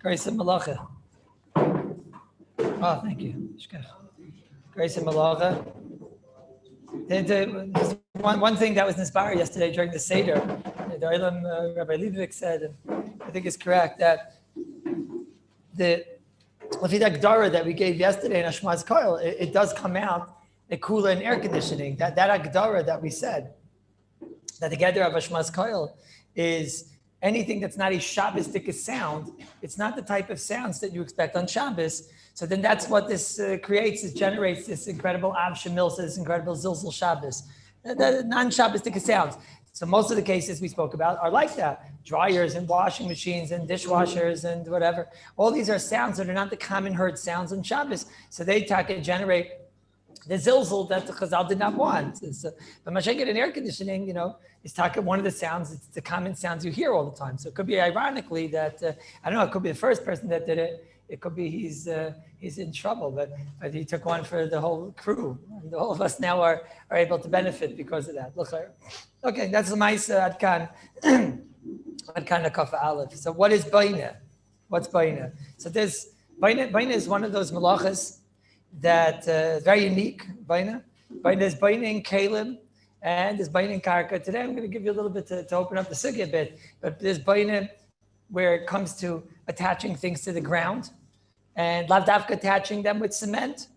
Grace and Malacha. Oh, thank you. Grace and Malacha. One thing that was inspired yesterday during the Seder, the Rabbi Leibovitz said, and I think it's correct, that the Agdara that we gave yesterday in Hashmaz Koil, it does come out a cooler and air conditioning. That Agdara that we said, that the gather of Hashmaz Koil is anything that's not a Shabbos-dik sound. It's not the type of sounds that you expect on Shabbos. So then that's what this generates this incredible Av Shemil, this incredible Zilzal Shabbos. The non-Shabbos-dik sounds. So most of the cases we spoke about are like that. Dryers and washing machines and dishwashers and whatever. All these are sounds that are not the common heard sounds on Shabbos. So they generate the zilzal that the Chazal did not want. But Mashiach in air conditioning, is one of the sounds, it's the common sounds you hear all the time. So it could be ironically that, I don't know, it could be the first person that did it. It could be he's in trouble, but he took one for the whole crew. And all of us now are able to benefit because of that. Look, okay, that's the Ma'isa Adkan. Adkan Akafa Aleph. So what is Baina? What's Baina? So Baina is one of those malachas that very unique. Baina is Baina in Kalim and there's Baina in Karka. Today I'm going to give you a little bit to open up the sugya a bit, but there's Baina where it comes to attaching things to the ground and lavdavka attaching them with cement.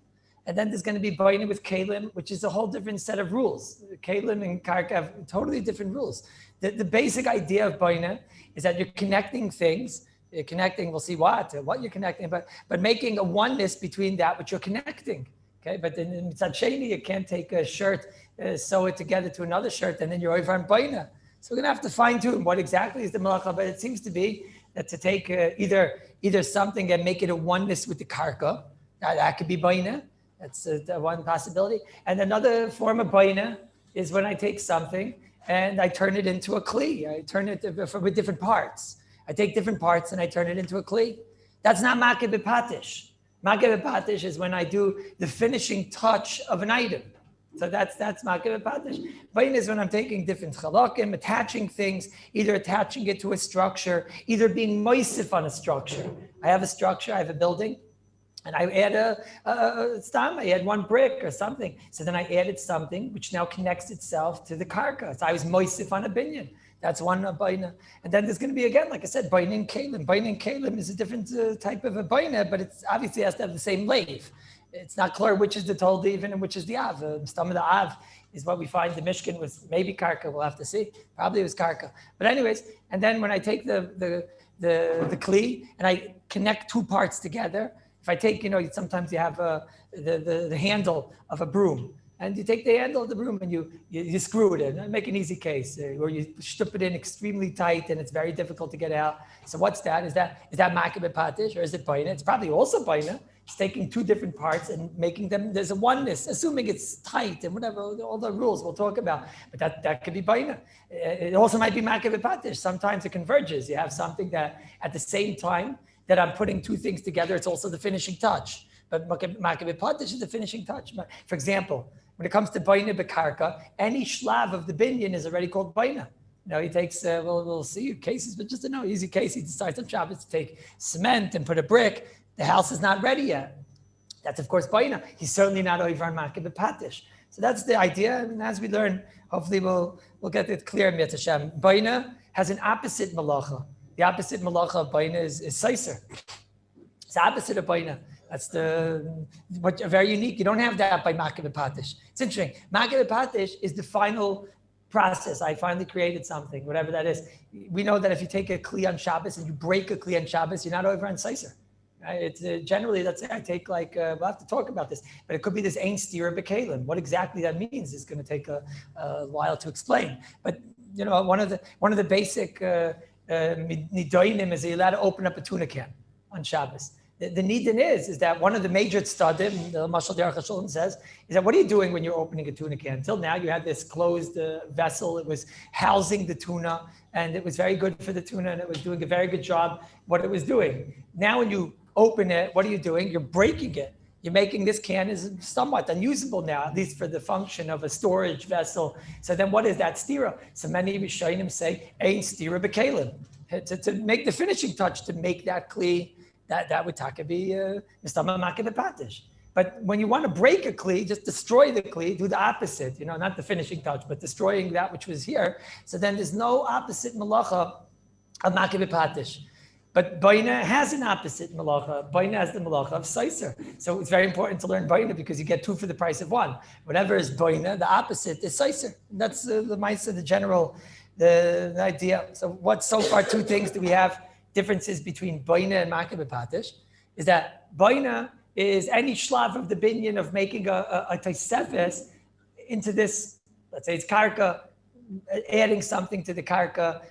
And then there's going to be Baina with Kalim, which is a whole different set of rules. Kalim and Karka have totally different rules. The basic idea of Baina is that you're connecting things. You're connecting, we'll see what you're connecting, but making a oneness between that which you're connecting. Okay, but in Mitzad Sheni, you can't take a shirt, sew it together to another shirt, and then you're over on Baina. So we're going to have to fine tune what exactly is the malacha, but it seems to be that to take either something and make it a oneness with the karka, that could be Baina. That's one possibility. And another form of Baina is when I take something and I turn it into a kli. I turn it with different parts. I take different parts and I turn it into a kli. That's not makeh b'patish. Makeh b'patish is when I do the finishing touch of an item. So that's makeh b'patish. Bain is when I'm taking different chalakim, attaching things, either attaching it to a structure, either being moisif on a structure. I have a structure, I have a building, and I add I add one brick or something. So then I added something which now connects itself to the karka. So I was moisif on a binyan. That's one baina. And then there's going to be, again, like I said, baina and kalim. Baina and kalim is a different type of a baina, but it's obviously has to have the same lave. It's not clear which is the tol even and which is the av. Some of the av is what we find the Mishkan was maybe karka. We'll have to see. Probably it was karka. But anyways, and then when I take the kli and I connect two parts together, if I take, sometimes you have the handle of a broom. And you take the handle of the broom and you screw it in. Make an easy case, or you strip it in extremely tight and it's very difficult to get out. So what's that? Is that makeh b'patish or is it baina? It's probably also baina. It's taking two different parts and making them, there's a oneness, assuming it's tight and whatever, all the rules we'll talk about. But that could be baina. It also might be makeh b'patish. Sometimes it converges. You have something that at the same time that I'm putting two things together, it's also the finishing touch. But makeh b'patish is the finishing touch. For example, when it comes to baina b'karka, any shlav of the binyan is already called baina. He takes, we'll see cases, but just to know, easy case, he decides on Shabbos to take cement and put a brick. The house is not ready yet. That's, of course, baina. He's certainly not over on makeh b'patish. So that's the idea. And as we learn, hopefully we'll get it clear in Yet Hashem. Baina has an opposite malacha. The opposite malacha of baina is seiser. It's the opposite of baina. That's very unique. You don't have that by makeh b'patish. It's interesting. Makeh b'patish is the final process. I finally created something, whatever that is. We know that if you take a kli on Shabbos and you break a kli on Shabbos, you're not over on seiser. Right? It's generally, let's say I take we'll have to talk about this, but it could be this ein stira b'kalim. What exactly that means is going to take a while to explain. But one of the basic nidoinim is that you're allowed to open up a tuna can on Shabbos. The nidin is that one of the major tzadim, the Mashal Derech HaSholem says, is that what are you doing when you're opening a tuna can? Until now, you had this closed vessel. It was housing the tuna, and it was very good for the tuna, and it was doing a very good job what it was doing. Now, when you open it, what are you doing? You're breaking it. You're making this can is somewhat unusable now, at least for the function of a storage vessel. So then what is that stira? So many Rishonim say, ein stira b'kalim. To make the finishing touch, to make that kli that would taka be mistama makeh bepatish. But when you want to break a kli, just destroy the kli, do the opposite, not the finishing touch, but destroying that which was here. So then there's no opposite malacha of makeh bepatish. But Baina has an opposite malacha. Baina has the malacha of Saiser. So it's very important to learn Baina because you get two for the price of one. Whatever is Baina, the opposite is Saiser. That's the Maisa, the general, the idea. So what so far two things do we have differences between Baina and Makeh bepatish is that Baina is any shlav of the binyan of making a tosefes into this, let's say it's karka, adding something to the karka,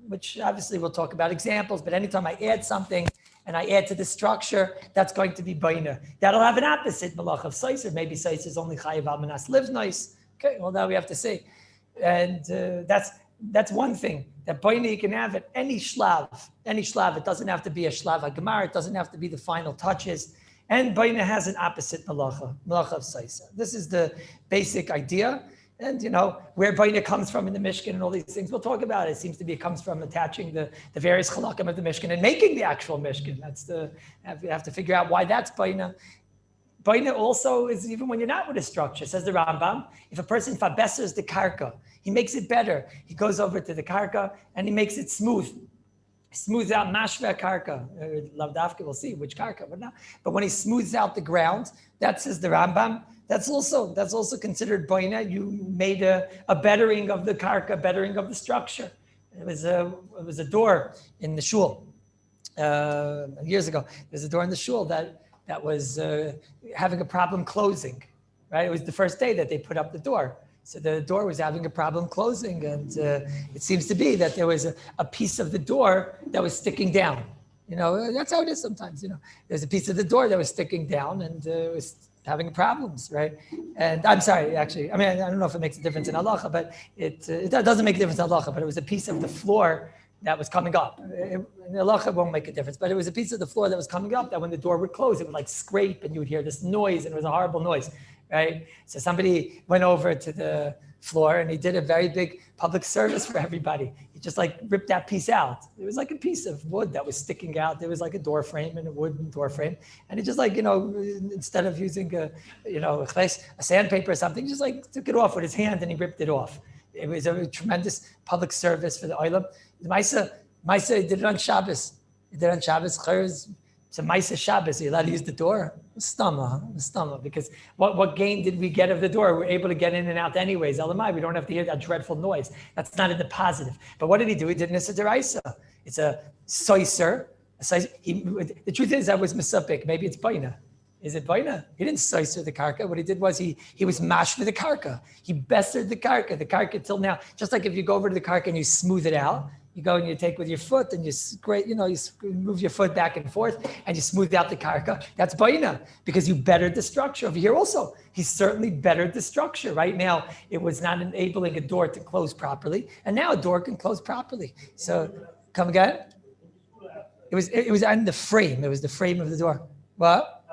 which obviously we'll talk about examples, but anytime I add something and I add to the structure, that's going to be baina. That'll have an opposite malach of saiser. Maybe saiser is only chayiv al manas live nice. Okay, well now we have to see. And that's one thing. That baina you can have at any shlav. It doesn't have to be a shlav hagemar. It doesn't have to be the final touches. And baina has an opposite malacha of saiser. This is the basic idea. And where baina comes from in the Mishkan and all these things, we'll talk about it. It seems to be it comes from attaching the various chalakim of the Mishkan and making the actual Mishkan. We have to figure out why that's baina. Baina also is even when you're not with a structure. Says the Rambam, if a person fabesses the karka, he makes it better. He goes over to the karka and he makes it smooth. Smooths out mashva karka. Lavdafka, we'll see which karka, but not. But when he smooths out the ground, that says the Rambam. That's also considered baina. You made a bettering of the karka, bettering of the structure. It was a door in the shul years ago. There's a door in the shul that was having a problem closing. Right, it was the first day that they put up the door. So the door was having a problem closing, and it seems to be that there was a piece of the door that was sticking down. That's how it is sometimes. There's a piece of the door that was sticking down, and it was having problems, right? And I'm sorry, actually, I don't know if it makes a difference in halacha, but it doesn't make a difference in halacha, but it was a piece of the floor that was coming up. In halacha won't make a difference, but it was a piece of the floor that was coming up that when the door would close, it would like scrape and you would hear this noise and it was a horrible noise, right? So somebody went over to the floor and he did a very big public service for everybody. He just like ripped that piece out. It was like a piece of wood that was sticking out. There was like a door frame and a wooden door frame. And he just like, instead of using a sandpaper or something, he just like took it off with his hand and he ripped it off. It was a tremendous public service for the Olam. Maisa did it on Shabbos. He did it on Shabbos. It's a Maisa Shabbos. Are you allowed to use the door? Stama. Because what gain did we get of the door? We're able to get in and out anyways. Elamai, we don't have to hear that dreadful noise. That's not in the positive. But what did he do? He did Nisa Deraisa. It's a soiser. The truth is, I was misapik. Maybe it's baina. Is it baina? He didn't soiser the karka. What he did was he was mash for the karka. He bessered the karka till now. Just like if you go over to the karka and you smooth it out, you go and you take with your foot and you move your foot back and forth and you smooth out the karka. That's baina because you bettered the structure. Over here also, he certainly bettered the structure. Right now, it was not enabling a door to close properly, and now a door can close properly. So, come again? It was on the frame. It was the frame of the door. What?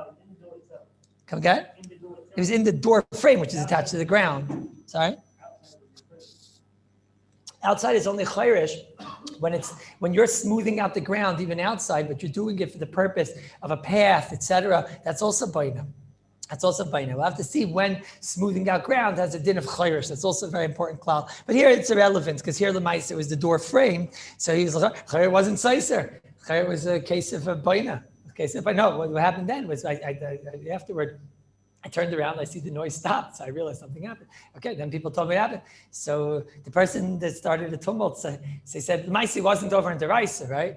Come again? It was in the door frame, which is attached to the ground. Sorry? Outside is only chayrish when you're smoothing out the ground, even outside, but you're doing it for the purpose of a path, etc. That's also baina. We'll have to see when smoothing out ground has a din of chayrish. That's also a very important klal. But here it's irrelevant because here the meiser was the door frame, so he was chayr wasn't seiser. Chayr was a case of a baina. What happened then was afterward. I turned around, I see the noise stopped, so I realized something happened. Okay, then people told me what happened. So the person that started the tumult, they said, the Maisi wasn't over in Deraisa, right?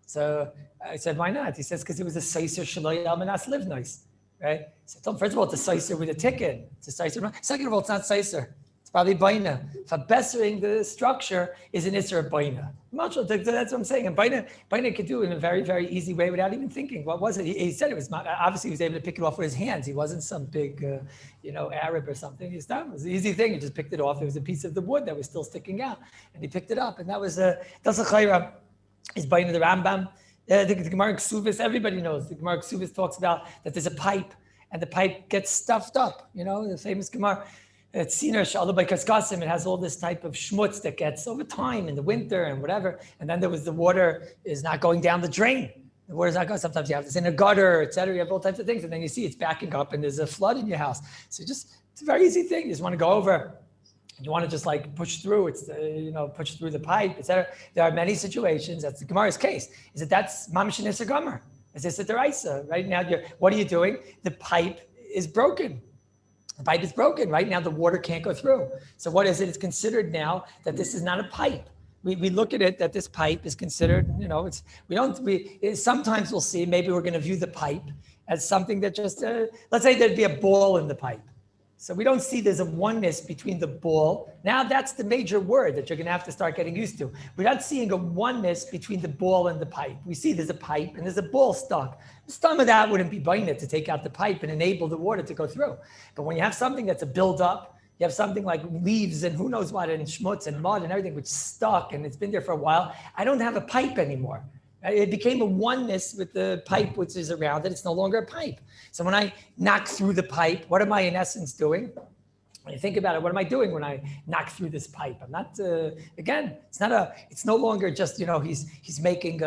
So I said, why not? He says, because it was a Seiser Shaloi Almanas live noise, right? So I told him, first of all, it's a Seiser with a ticket. It's a Seiser. Second of all, it's not Seiser. It's probably baina. Fabessering the structure is an Isser baina. That's what I'm saying. And baina could do it in a very, very easy way without even thinking. What was it? He said it was, obviously he was able to pick it off with his hands. He wasn't some big, Arab or something. It was an easy thing. He just picked it off. It was a piece of the wood that was still sticking out. And he picked it up. And that's a chayra. Is baina the Rambam. The Gemara Ksuvis, everybody knows. The Gemara Ksuvis talks about that there's a pipe and the pipe gets stuffed up. The famous Gemara. It's Sinner Shalom by Kaskasim. It has all this type of schmutz that gets over time in the winter and whatever. And then there was the water is not going down the drain. The water's not going. Sometimes you have this in a gutter, etc. You have all types of things, and then you see it's backing up, and there's a flood in your house. So it's a very easy thing. You just want to go over. You want to just like push through. It's push through the pipe, etc. There are many situations. That's the Gemara's case. Is that that's mamish nisa gomer? Is this a deraisa? Right now, what are you doing? The pipe is broken. The pipe is broken. Right now, the water can't go through. So what is it? It's considered now that this is not a pipe. We look at it that this pipe is considered, sometimes we'll see, maybe we're going to view the pipe as something that just, let's say there'd be a ball in the pipe. So we don't see there's a oneness between the ball. Now that's the major word that you're going to have to start getting used to. We're not seeing a oneness between the ball and the pipe. We see there's a pipe and there's a ball stuck. Some of that wouldn't be baina to take out the pipe and enable the water to go through. But when you have something that's a build-up, you have something like leaves and who knows what, and schmutz and mud and everything which is stuck and it's been there for a while, I don't have a pipe anymore. It became a oneness with the pipe which is around it. It's no longer a pipe. So when I knock through the pipe, what am I in essence doing? When you think about it, what am I doing when I knock through this pipe? I'm not, it's no longer just, he's making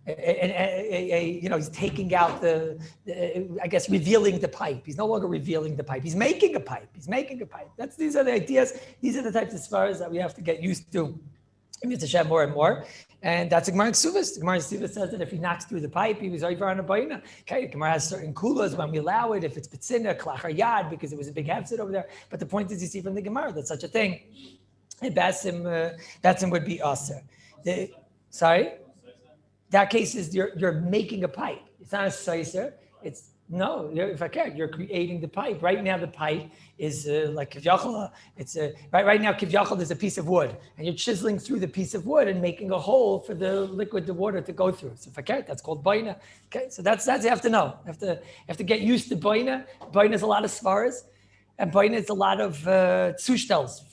he's taking out revealing the pipe. He's no longer revealing the pipe. He's making a pipe. These are the ideas. These are the types of svaras that we have to get used to. To share more and more, and that's a Gemara Ksuvas. The Gemara Ksuvas says that if he knocks through the pipe, he was over on a baina. Okay, the Gemara has certain kulas when we allow it. If it's betzina, klachar yad, because it was a big hefzit over there. But the point is, you see from the Gemara that such a thing, basim would be aser. That case is you're making a pipe. It's not a seiser. You're creating the pipe. Right now, the pipe is like kivyachol. Right now, kivyachol is a piece of wood, and you're chiseling through the piece of wood and making a hole for the water to go through. So that's called baina. Okay, so that's you have to know. You have to get used to baina. Baina is a lot of svaras, and baina is a lot of zushtels.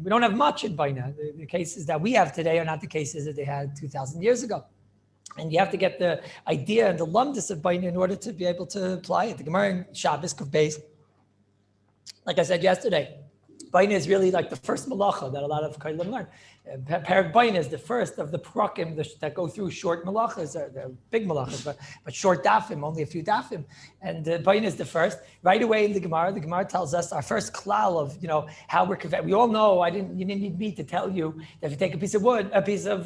We don't have much in baina. The cases that we have today are not the cases that they had 2,000 years ago. And you have to get the idea and the lumdus of baina in order to be able to apply it. The Gemara in Shabbos Kuf Beis, like I said yesterday, baina is really like the first malacha that a lot of kolim learn. Perek baina is the first of the prakim that go through short malachas. They're big malachas, but short dafim, only a few dafim. And baina is the first. Right away in the Gemara tells us our first klal of how we're conveyed. We all know. You didn't need me to tell you that if you take a piece of wood, a piece of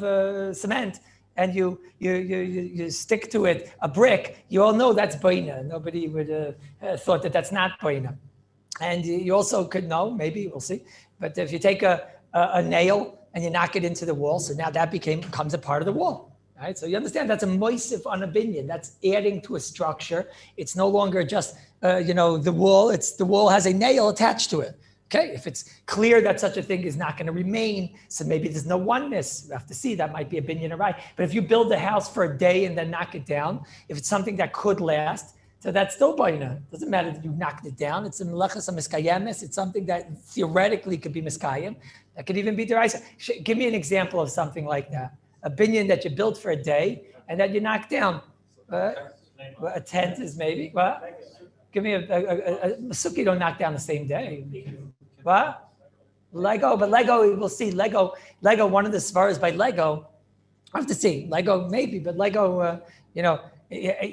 cement, and you stick to it a brick, you all know that's baina. Nobody would have thought that that's not baina. And you also could know, maybe we'll see, but if you take a nail and you knock it into the wall, so now that becomes a part of the wall, right? So you understand that's a moisif on a binyan. That's adding to a structure. It's no longer just the wall. The wall has a nail attached to it. Okay, if it's clear that such a thing is not going to remain, so maybe there's no oneness. We have to see, that might be a binyan arai. But if you build a house for a day and then knock it down, if it's something that could last, so that's still baina. It doesn't matter that you knocked it down. It's a melechas miskayemes. It's something that theoretically could be miskayem. That could even be deraisa. Give me an example of something like that. A binyan that you built for a day and that you knocked down. A tent is maybe. What? Give me a sukkah you don't knock down the same day. What? Lego, but Lego, we'll see. Lego, one of the svaras by Lego, I have to see. Lego, maybe, but Lego,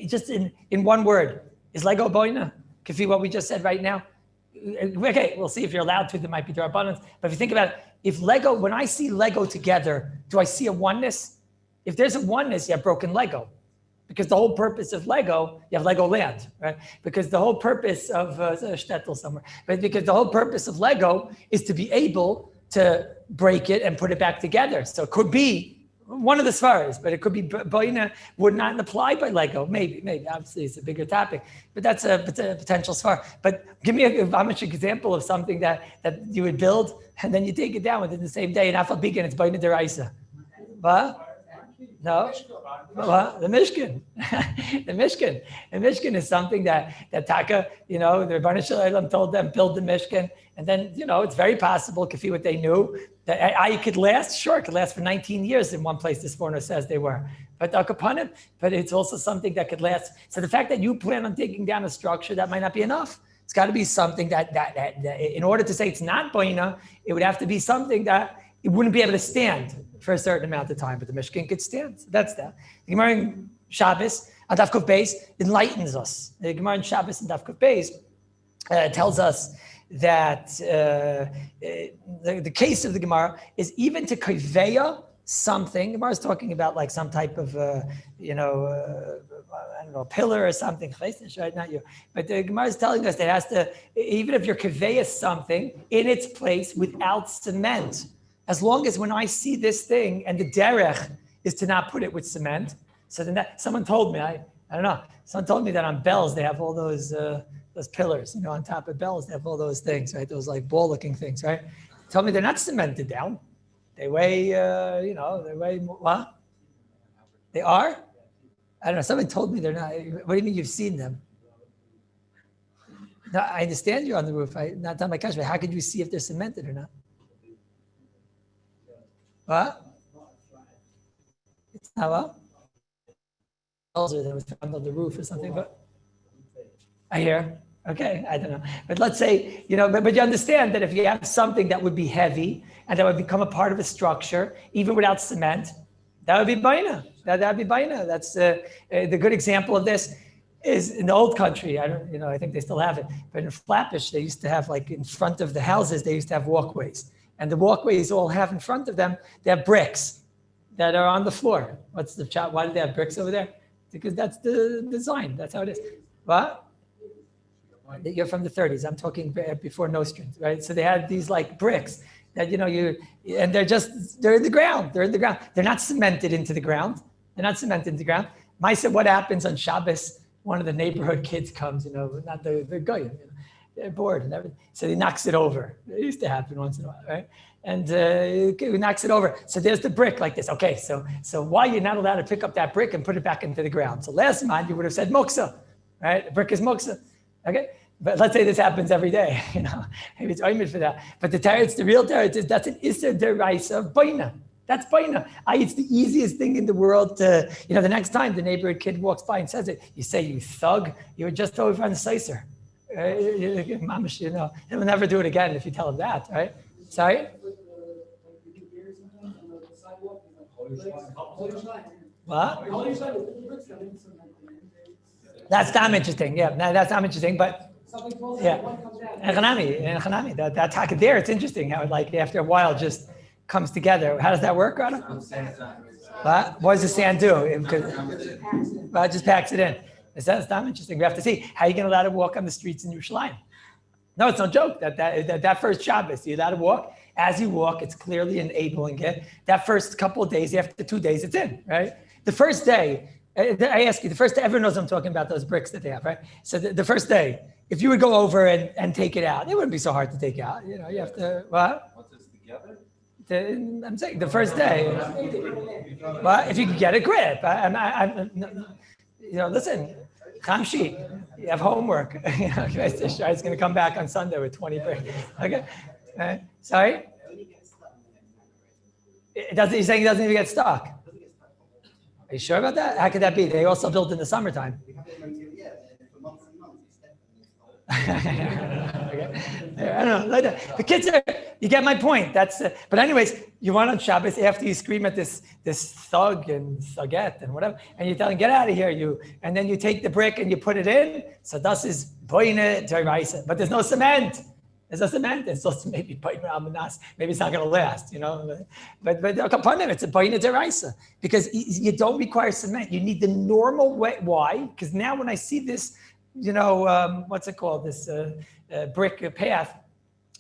just in one word, is Lego boina? Could be what we just said right now. Okay, we'll see if you're allowed to. There might be derabbanans. But if you think about it, when I see Lego together, do I see a oneness? If there's a oneness, you have broken Lego. Because the whole purpose of Lego, you have Lego land, right? Because the whole purpose of a shtetl somewhere, but because the whole purpose of Lego is to be able to break it and put it back together. So it could be one of the svaras, but it could be baina would not apply by Lego. Maybe. Obviously, it's a bigger topic, but that's a potential svar. But give me a Amish example of something that you would build and then you take it down within the same day. And afal bikin, it's baina deraisa. What? No, the Mishkan. The Mishkan is something that Taka, the Rebbeinu Shalom told them, build the Mishkan. And then, it's very possible, Kafi, what they knew, that it could last for 19 years in one place, this foreigner says they were. But it's also something that could last. So the fact that you plan on taking down a structure, that might not be enough. It's got to be something that in order to say it's not baina, it would have to be something that it wouldn't be able to stand for a certain amount of time, but the Mishkan could stand. So that's that. The Gemara in Shabbos, on Daf Kuf Beis, enlightens us. The Gemara in Shabbos and Daf Kuf Beis tells us that the case of the Gemara is even to kaveya something. Gemara is talking about like some type of, I don't know, pillar or something. Right? Not you. But the Gemara is telling us that it has to, even if you're kaveya something in its place without cement, as long as when I see this thing and the derech is to not put it with cement. So then someone told me, I don't know, someone told me that on bells they have all those pillars, on top of bells, they have all those things, right? Those like ball-looking things, right? Tell me they're not cemented down. They weigh, they weigh, what? They are? I don't know, somebody told me they're not. What do you mean you've seen them? No, I understand you're on the roof. Not done my question, but how could you see if they're cemented or not? What? It's not what? That was found on the roof or something, but I hear. Okay, I don't know. But let's say, but you understand that if you have something that would be heavy and that would become a part of a structure, even without cement, that would be baina. That would be baina. That's the good example of this is in the old country. I think they still have it. But in Flatbush, they used to have like in front of the houses, they used to have walkways. And the walkways all have in front of them, they have bricks that are on the floor. What's the chat? Why do they have bricks over there? Because that's the design. That's how it is. What? You're from the 30s. I'm talking before Nostrand, right? So they had these like bricks that, and they're in the ground. They're in the ground. They're not cemented into the ground. I said, what happens on Shabbos? One of the neighborhood kids comes, not the guy, they're bored and everything. So he knocks it over. It used to happen once in a while, right? And he knocks it over. So there's the brick like this. Okay, so why you're not allowed to pick up that brick and put it back into the ground? So last month you would have said muksa, right? The brick is muksa, okay? But let's say this happens every day, maybe it's oimid for that. But the real teretz is that's an iser deraisa of baina. That's baina. It's the easiest thing in the world to, the next time the neighborhood kid walks by and says it, you say, you thug, you were just over on the slicer. Mamash, he'll never do it again if you tell him that, right? Sorry? What? That's not interesting. Yeah, no, that's not interesting. But yeah, Echanami. That talk there, it's interesting how it like after a while just comes together. How does that work, Rada? What does the sand do? It just packs it in. That's not interesting. We have to see how you're going to allow to walk on the streets in Yerushalayim. No, it's no joke. That first Shabbos, you're allowed to walk. As you walk, it's clearly enabling it. That first couple of days, after 2 days, it's in, right? The first day, I ask you, the first day, everyone knows I'm talking about those bricks that they have, right? So the first day, if you would go over and take it out, it wouldn't be so hard to take out. You have to, what? What's this together? I'm saying the first day. Well, if you can get a grip. Listen, Kamshi, you have homework. It's going to come back on Sunday with 20 bricks. Okay. Sorry? You're saying it doesn't even get stuck? Are you sure about that? How could that be? They also built in the summertime. Okay. I don't know. The kids are, you get my point. But anyways, you want on Shabbos after you scream at this thug and thuggette and whatever, and you tell him, get out of here, and then you take the brick and you put it in. So das is boine deraisa. But there's no cement. There's no cement. It's also maybe maybe it's not going to last, But it's a boine deraisa because you don't require cement. You need the normal way. Why? Because now when I see this, what's it called? This brick path.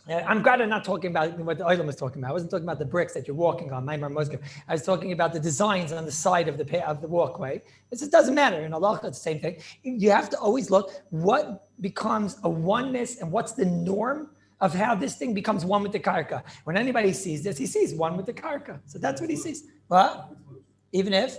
I'm glad I'm not talking about what the Olam was talking about. I wasn't talking about the bricks that you're walking on. I was talking about the designs on the side of the walkway. It just doesn't matter. In Allah, it's the same thing. You have to always look what becomes a oneness and what's the norm of how this thing becomes one with the karka. When anybody sees this, he sees one with the karka. So that's what he sees. What? Even if?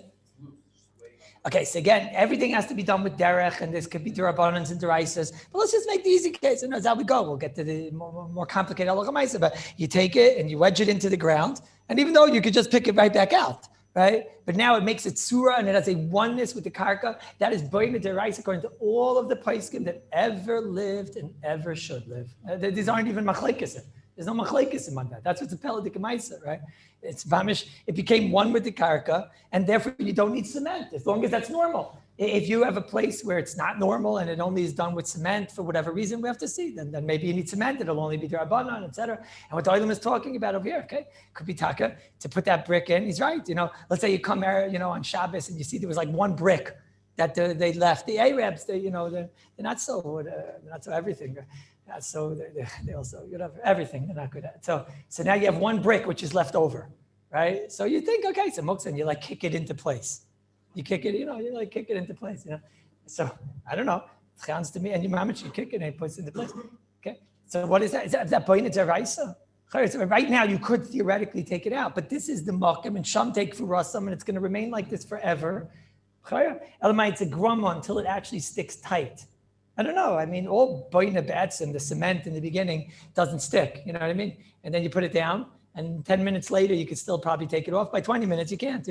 Okay, so again, everything has to be done with derech, and this could be durabanans and deraisas. But let's just make the easy case, and that's how we go. We'll get to the more complicated halacha ma'aseh. But you take it and you wedge it into the ground, and even though you could just pick it right back out, right? But now it makes it surah, and it has a oneness with the karka. That is boina deraisa according to all of the poskim that ever lived and ever should live. These aren't even machlekes. There's no machlekes among that. That's what's a peladik maisa, right? It's vamish. It became one with the karka, and therefore you don't need cement as long as that's normal. If you have a place where it's not normal and it only is done with cement for whatever reason, we have to see. Then maybe you need cement. It'll only be derabanan, etc. And what the Olam is talking about over here, okay, could be taka to put that brick in. He's right. Let's say you come here, on Shabbos and you see there was like one brick that they left. The Arabs, they're not so everything. So they also everything. They're not good at it. So now you have one brick which is left over, right? So you think, okay, so muktzah, you like kick it into place. You kick it, you like kick it into place. So I don't know. It sounds to me, and you mamish, you kick it and it puts it into place. Okay. So what is that? Is that boina deraisa? Right now you could theoretically take it out, but this is the makom and sham take for rasam, and it's going to remain like this forever. Elamai, it's a grumma until it actually sticks tight. I don't know. I mean, all boina bats and the cement in the beginning doesn't stick. You know what I mean? And then you put it down, and 10 minutes later, you could still probably take it off. By 20 minutes, you can't.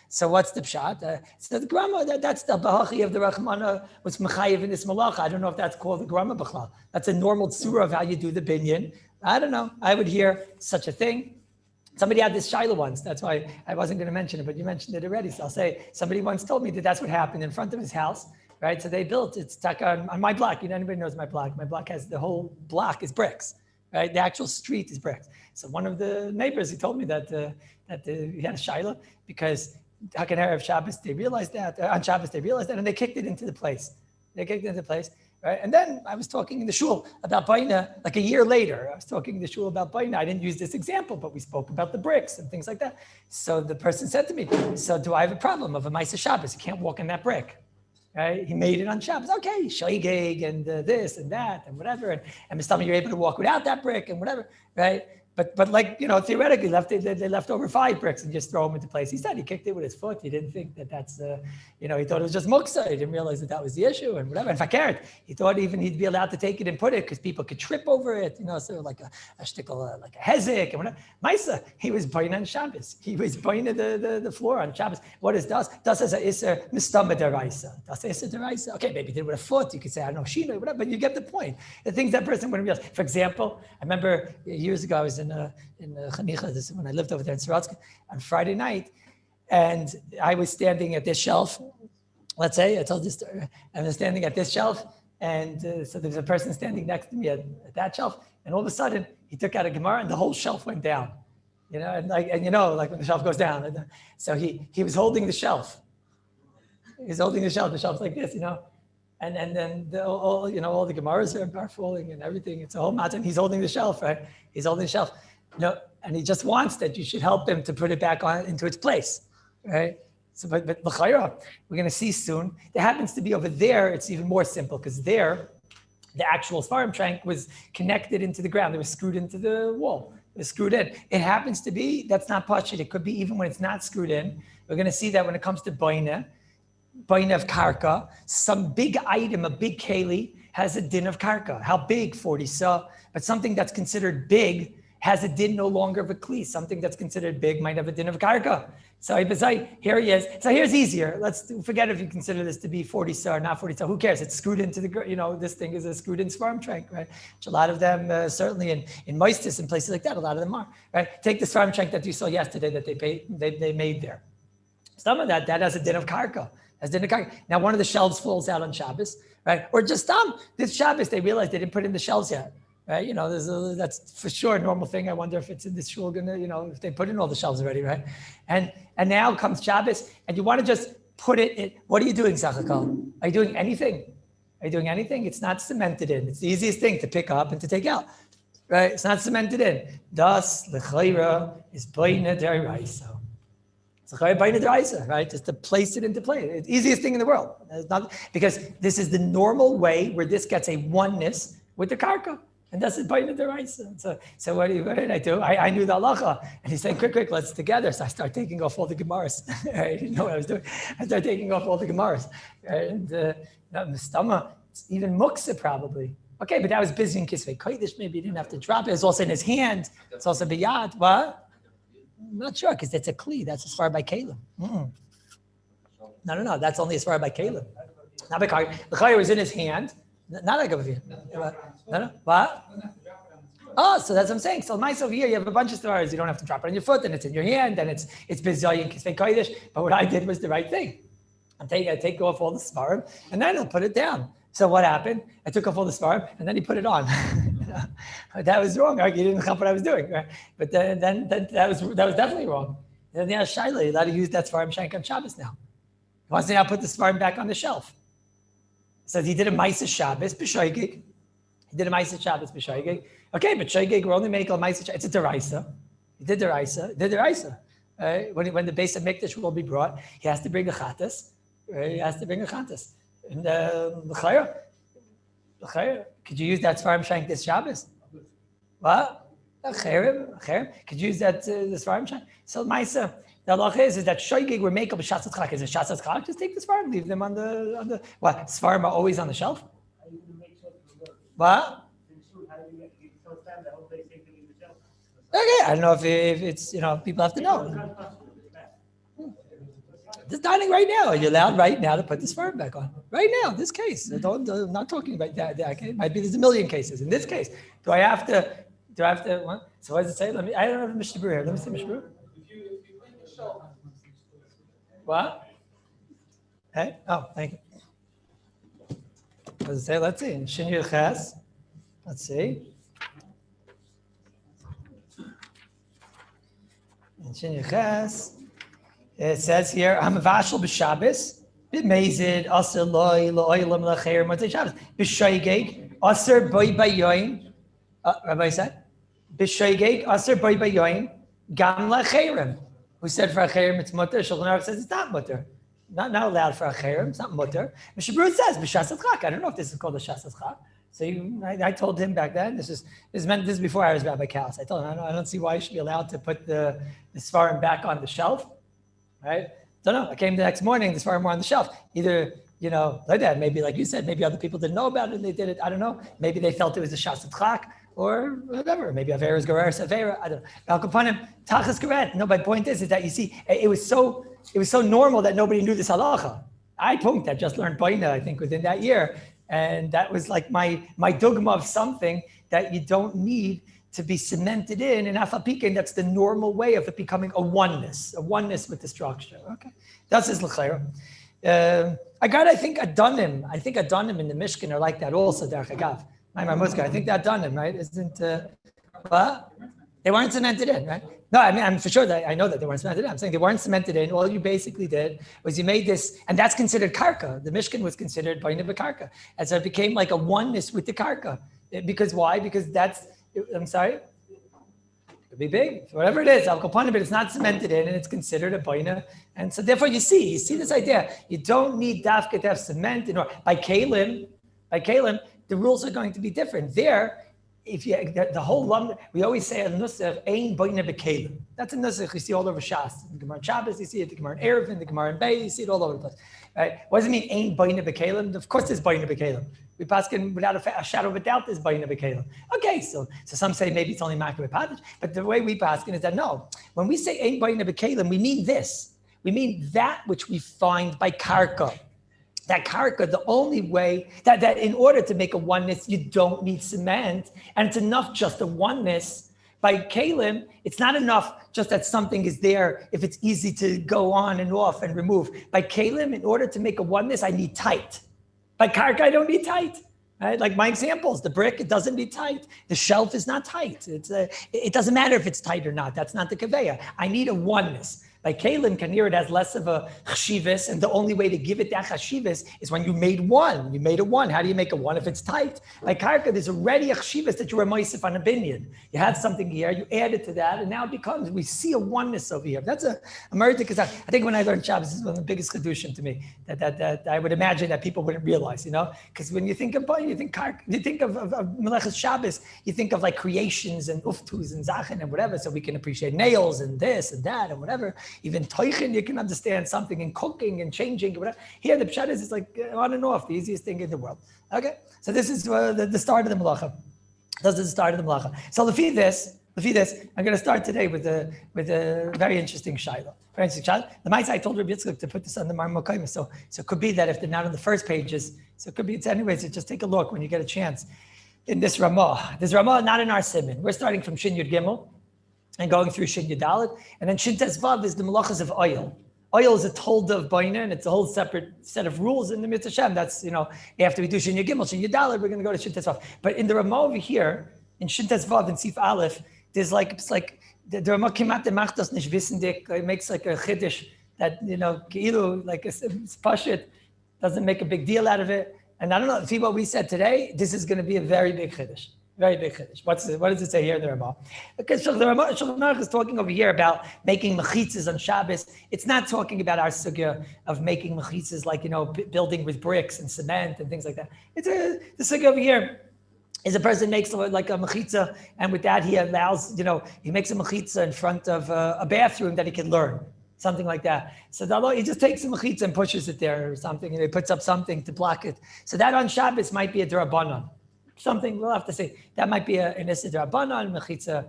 So what's the pshat? So the grama, that's the bahachi of the Rahmana, what's mechayiv in this malacha. I don't know if that's called the grama b'chlal. That's a normal tzura of how you do the binyan. I don't know. I would hear such a thing. Somebody had this shiloh once. That's why I wasn't going to mention it, but you mentioned it already. So I'll say, somebody once told me that that's what happened in front of his house, right? So they built, it's on my block. Anybody knows my block. My block has, the whole block is bricks, right? The actual street is bricks. So one of the neighbors, he told me that he had a shiloh because Hakan Erev Shabbos, they realized that, on Shabbos, they realized that, and they kicked it into the place. Right? And then I was talking in the shul about baina, like a year later, I was talking in the shul about baina. I didn't use this example, but we spoke about the bricks and things like that. So the person said to me, so do I have a problem of a Maisa Shabbos? You can't walk in that brick, right? He made it on Shabbos. Okay, shaygeg and this and that and whatever. And Mr. You're able to walk without that brick and whatever, right? But like, theoretically, they left over 5 bricks and just throw them into place. He said he kicked it with his foot. He didn't think that's, he thought it was just muksa. He didn't realize that was the issue and whatever. In fact, he thought even he'd be allowed to take it and put it because people could trip over it, so like a shtickle, like a hezek and whatever. Maisa, he was buying on Shabbos. He was buying the floor on Shabbos. What is das? Das is a iser mistama deraisa. Das is a deraisa. Okay, maybe he did it with a foot. You could say, I don't know, shino, whatever, but you get the point. The things that person wouldn't realize. For example, I remember years ago, I was in Chanicha, this is when I lived over there in Sorotzka, on Friday night, and I was standing at this shelf. Let's say, I told this story, I was standing at this shelf, and so there's a person standing next to me at that shelf, and all of a sudden, he took out a Gemara, and the whole shelf went down. Like when the shelf goes down. So he was holding the shelf. He's holding the shelf's like this, and then all the Gemaras are falling and everything. It's a whole mountain. He's holding the shelf, right? He's holding the shelf. And he just wants that you should help him to put it back on into its place, right? So, but l'chayra, we're going to see soon. There happens to be over there. It's even more simple because there, the actual Sfarim trunk was connected into the ground. It was screwed into the wall. It was screwed in. It happens to be that's not pashut. It could be even when it's not screwed in. We're going to see that when it comes to boina of karka, some big item, a big keli, has a din of karka. How big? 40 sa. But something that's considered big has a din no longer of a kli. Something that's considered big might have a din of karka. So here he is. So here's easier. Let's forget if you consider this to be 40 sa or not 40 sa. Who cares? It's screwed into the, this thing is a screwed in Sfarim trunk, right? Which a lot of them, certainly in Moistus and places like that, a lot of them are, right? Take the Sfarim trunk that you saw yesterday that they made there. Some of that has a din of karka. Now, one of the shelves falls out on Shabbos, right? Or just this Shabbos, they realized they didn't put in the shelves yet, right? That's for sure a normal thing. I wonder if it's in this shul if they put in all the shelves already, right? And now comes Shabbos, and you want to just put it in. What are you doing, Sachakal? Are you doing anything? It's not cemented in. It's the easiest thing to pick up and to take out, right? It's not cemented in. Das l'chayra is boina deraisa. Right? Just to place it into place. It's the easiest thing in the world. It's not, because this is the normal way where this gets a oneness with the karka. And that's it, baina deraisa. So what did I do? I knew the halacha. And he's saying, quick, let's together. So I start taking off all the gemaras. I didn't know what I was doing. I started taking off all the gemaras. And the stomach, it's even muksa probably. Okay, but that was busy in Kisvei Kodesh. Maybe he didn't have to drop it. It's also in his hand. It's also biyad. What? I'm not sure, because it's a kli. That's as far by Kalim. No. That's only as far by Kalim. Not by the chayyur was in his hand. Not like over here. No. What? Oh, so that's what I'm saying. So mice over here, you have a bunch of stars. You don't have to drop it on your foot, and it's in your hand, and it's bizayin kisvei kodesh. But what I did was the right thing. I take off all the svarim, and then I'll put it down. So what happened? I took off all the svarim, and then he put it on. That was wrong. He didn't help what I was doing, right? But then that was definitely wrong. Then yeah, Shaila, you're allowed to use that svarim shank on Shabbos now. He wants to now put the svarim back on the shelf. So he did a Maisa Shabbos b'shoigig. He did a Maisa Shabbos b'shoigig. Okay, but shoigig, we're only making a Maisa Shabbos. It's a deraisa. He did deraisa. When the base of Mikdash will be brought, he has to bring a chatas. Right? He has to bring a chatas. And l'chayr, could you use that svarim shank this Shabbos? What? L'chayr, could you use that the svarim shank? So Maisa, the halacha is that shoigig we're making a shatzat chak. Is it shatzat chak? Just take the svarim, leave them on the what? Svarim are always on the shelf. What? Okay, I don't know if it's, people have to know. Just dining right now. Are you allowed right now to put the svarim back on? Right now, this case. I'm not talking about that. Okay? Might be there's a million cases. In this case, do I have to, what? So what does it say? I don't have a Mishnah here. Let me see Mishnah. What? Hey? Oh, thank you. What does it say? Let's see. In Shin Yirches. Let's see. In Shin Yirches, it says here, I'm a vashel b'Shabbos, b'mezid, aser loy, lo'oilam l'cheir, motzei Shabbos, b'shoigeg, aser boi bayoin, Rabbi said, b'shoigeg, aser boi bayoin, gam l'cheirim. Who said for a cheirim it's mutter? Shulchan Aruch says it's not mutter. Not allowed for a cheirim, it's not mutter. Mishnah Berurah says, b'shasat chak. I don't know if this is called a shasat chak. So I told him back then, this is before I was Rabbi Kallus. I told him, I don't see why you should be allowed to put the svarim back on the shelf, right? Don't know. I came the next morning, the svarim were on the shelf. Either, like that, maybe like you said, maybe other people didn't know about it and they did it. I don't know. Maybe they felt it was a shasat chak or whatever. Maybe Avera is Gerar Savera. I don't know. Al Kapanim, Tachas Geret. No, my point is that you see, it was so normal that nobody knew this halacha. I just learned Baina, I think, within that year. And that was like my dogma of something that you don't need to be cemented in. And Afapikin, that's the normal way of it becoming a oneness with the structure. Okay, that's his l'chayra. I think Adonim in the Mishkan are like that also. Derech Agav, I think that Adonim, right? Isn't what? They weren't cemented in, right? No, I mean, I'm for sure that I know that they weren't cemented in. I'm saying they weren't cemented in. All you basically did was you made this, and that's considered karka. The Mishkan was considered baina b'karka. And so it became like a oneness with the karka. Because why? Because I'm sorry? It could be big. Whatever it is, but it's not cemented in and it's considered a baina. And so therefore you see this idea. You don't need dafka to have cement in order. By kalim, the rules are going to be different. There, if you the whole lumber, we always say a nusach ain boina bekalim. That's a nusach you see all over Shas. The Gemara in Shabbos, you see it. The Gemara in Eruvin, the Gemara in Bay, you see it all over the place. Right? What does it mean ain boina bekalim? Of course, there's boina bekalim. We paskin without a shadow of a doubt, there's boina bekalim. Okay, so some say maybe it's only makar b'padich, but the way we paskin is that no. When we say ain boina bekalim, we mean this. We mean that which we find by karka. That karka, the only way that in order to make a oneness, you don't need cement, and it's enough just a oneness. By kalim, it's not enough just that something is there if it's easy to go on and off and remove. By kalim, in order to make a oneness, I need tight. By karka, I don't need tight. Right? Like my examples, the brick, it doesn't need tight. The shelf is not tight. It doesn't matter if it's tight or not. That's not the kaveya. I need a oneness. By kalim, kanir, it has less of a chashivas, and the only way to give it that chashivas is when you made one. You made a one. How do you make a one if it's tight? By karka, there's already a chashivas that you were moisif on a binyan. You had something here, you added to that, and now it becomes, we see a oneness over here. That's a meritic kazak. I think when I learned Shabbos, this is one of the biggest chedushim to me, that I would imagine that people wouldn't realize, because when you think of karka, you think of Melechus Shabbos, you think of like creations and uftus and zachin and whatever, so we can appreciate nails and this and that and whatever. Even toichin, you can understand something in cooking and changing, whatever. Here, the pshat is like on and off, the easiest thing in the world. Okay, so this is the start of the malacha. This is the start of the malacha. So lefi this, I'm going to start today with a very interesting shayla. Very interesting shayla. The mice I told Rabbi Yitzchak to put this on the marmokayim. So it could be that if they're not on the first pages, so it could be it's anyways. Just take a look when you get a chance. in this Ramah. This Ramah not in our Siman. We're starting from Shin Yud Gimel and going through Shin Yud Dalet, and then Shin Tes Vav is the malachas of oil. Oil is a tolda of Baina, and it's a whole separate set of rules in the Mitzvah Shem. That's, after we do Shin Yud Gimel, Shin Yud Dalet, we're going to go to Shin Tes Vav. But in the Ramah over here, in Shin Tes Vav and Sif Aleph, there's the Ramah kimat demachtos nish wissendik, it makes like a chiddush that, keilu, like it's pashit, doesn't make a big deal out of it. And I don't know, see what we said today, this is going to be a very big chiddush. Very big chiddush. What does it say here in the Ramah? Because the Ramah is talking over here about making mechitzas on Shabbos. It's not talking about our sugya of making mechitzas like, building with bricks and cement and things like that. The sugya over here is a person makes like a mechitza, and with that he allows, he makes a mechitza in front of a bathroom that he can learn, something like that. So he just takes a mechitza and pushes it there or something, and he puts up something to block it. So that on Shabbos might be a drabanan. Something we'll have to say that might be an issa drabanan mechitza,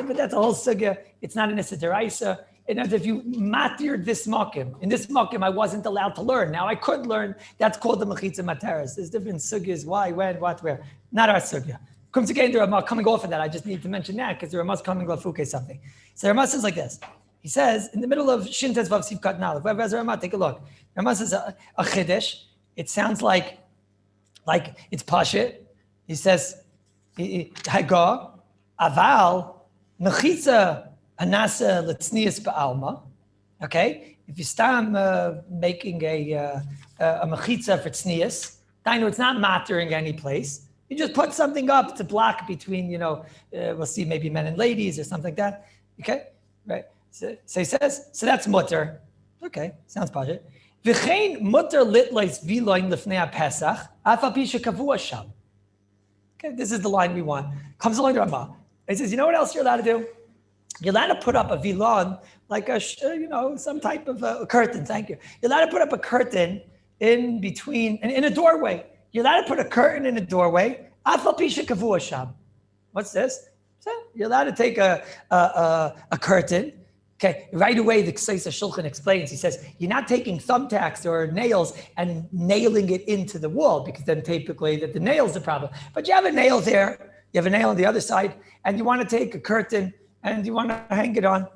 but that's a whole sugya. It's not an issa deraisa. And if you matir this makim, in this makim I wasn't allowed to learn. Now I could learn. That's called the mechitza materes. There's different sugyas, why, when, what, where. Not our sugya. Comes again, the Ramah coming off of that. I just need to mention that because the Ramah's coming off Fuke something. So the Ramah says like this. He says in the middle of Shin Tes Vav Sif Kat Nalef. Whoever has a Ramah, take a look. Ramah says a chiddush. It sounds like it's pashit. He says Haga Aval Mechitza Anasa Letznius Ba'alma. Okay, if you start making a mechitza for tznius, I know it's not mattering any place. You just put something up to block between, we'll see maybe men and ladies or something like that. Okay, right? So he says, so that's mutter. Okay, sounds positive. V'chein mutter litlois viloin lefnei Pesach afal pi shekavua sham. Okay, this is the line we want. Comes along the Ramah. He says, you know what else you're allowed to do? You're allowed to put up a vilon, like some type of a curtain. Thank you. You're allowed to put up a curtain in between, in a doorway. You're allowed to put a curtain in a doorway. What's this? So you're allowed to take a curtain. Okay, right away the Ksais Shulchan explains. He says, you're not taking thumbtacks or nails and nailing it into the wall, because then typically the nail's the problem. But you have a nail there, you have a nail on the other side, and you want to take a curtain and you want to hang it on.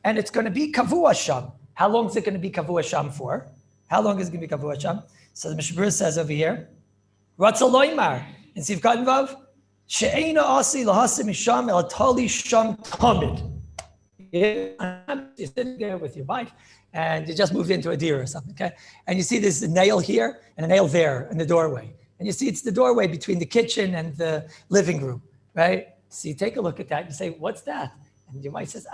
And it's going to be kavua sham. How long is it going to be kavua sham for? How long is it going to be kavua sham? So the Mishnah says over here, Ratzal loymar in Sif Katan Vav, she'eina asi lahasim misham el tali sham tamid. You're sitting there with your wife, and you just moved into a deer or something, okay? And you see there's a nail here and a nail there in the doorway. And you see it's the doorway between the kitchen and the living room, right? So you take a look at that and you say, what's that? And your wife says,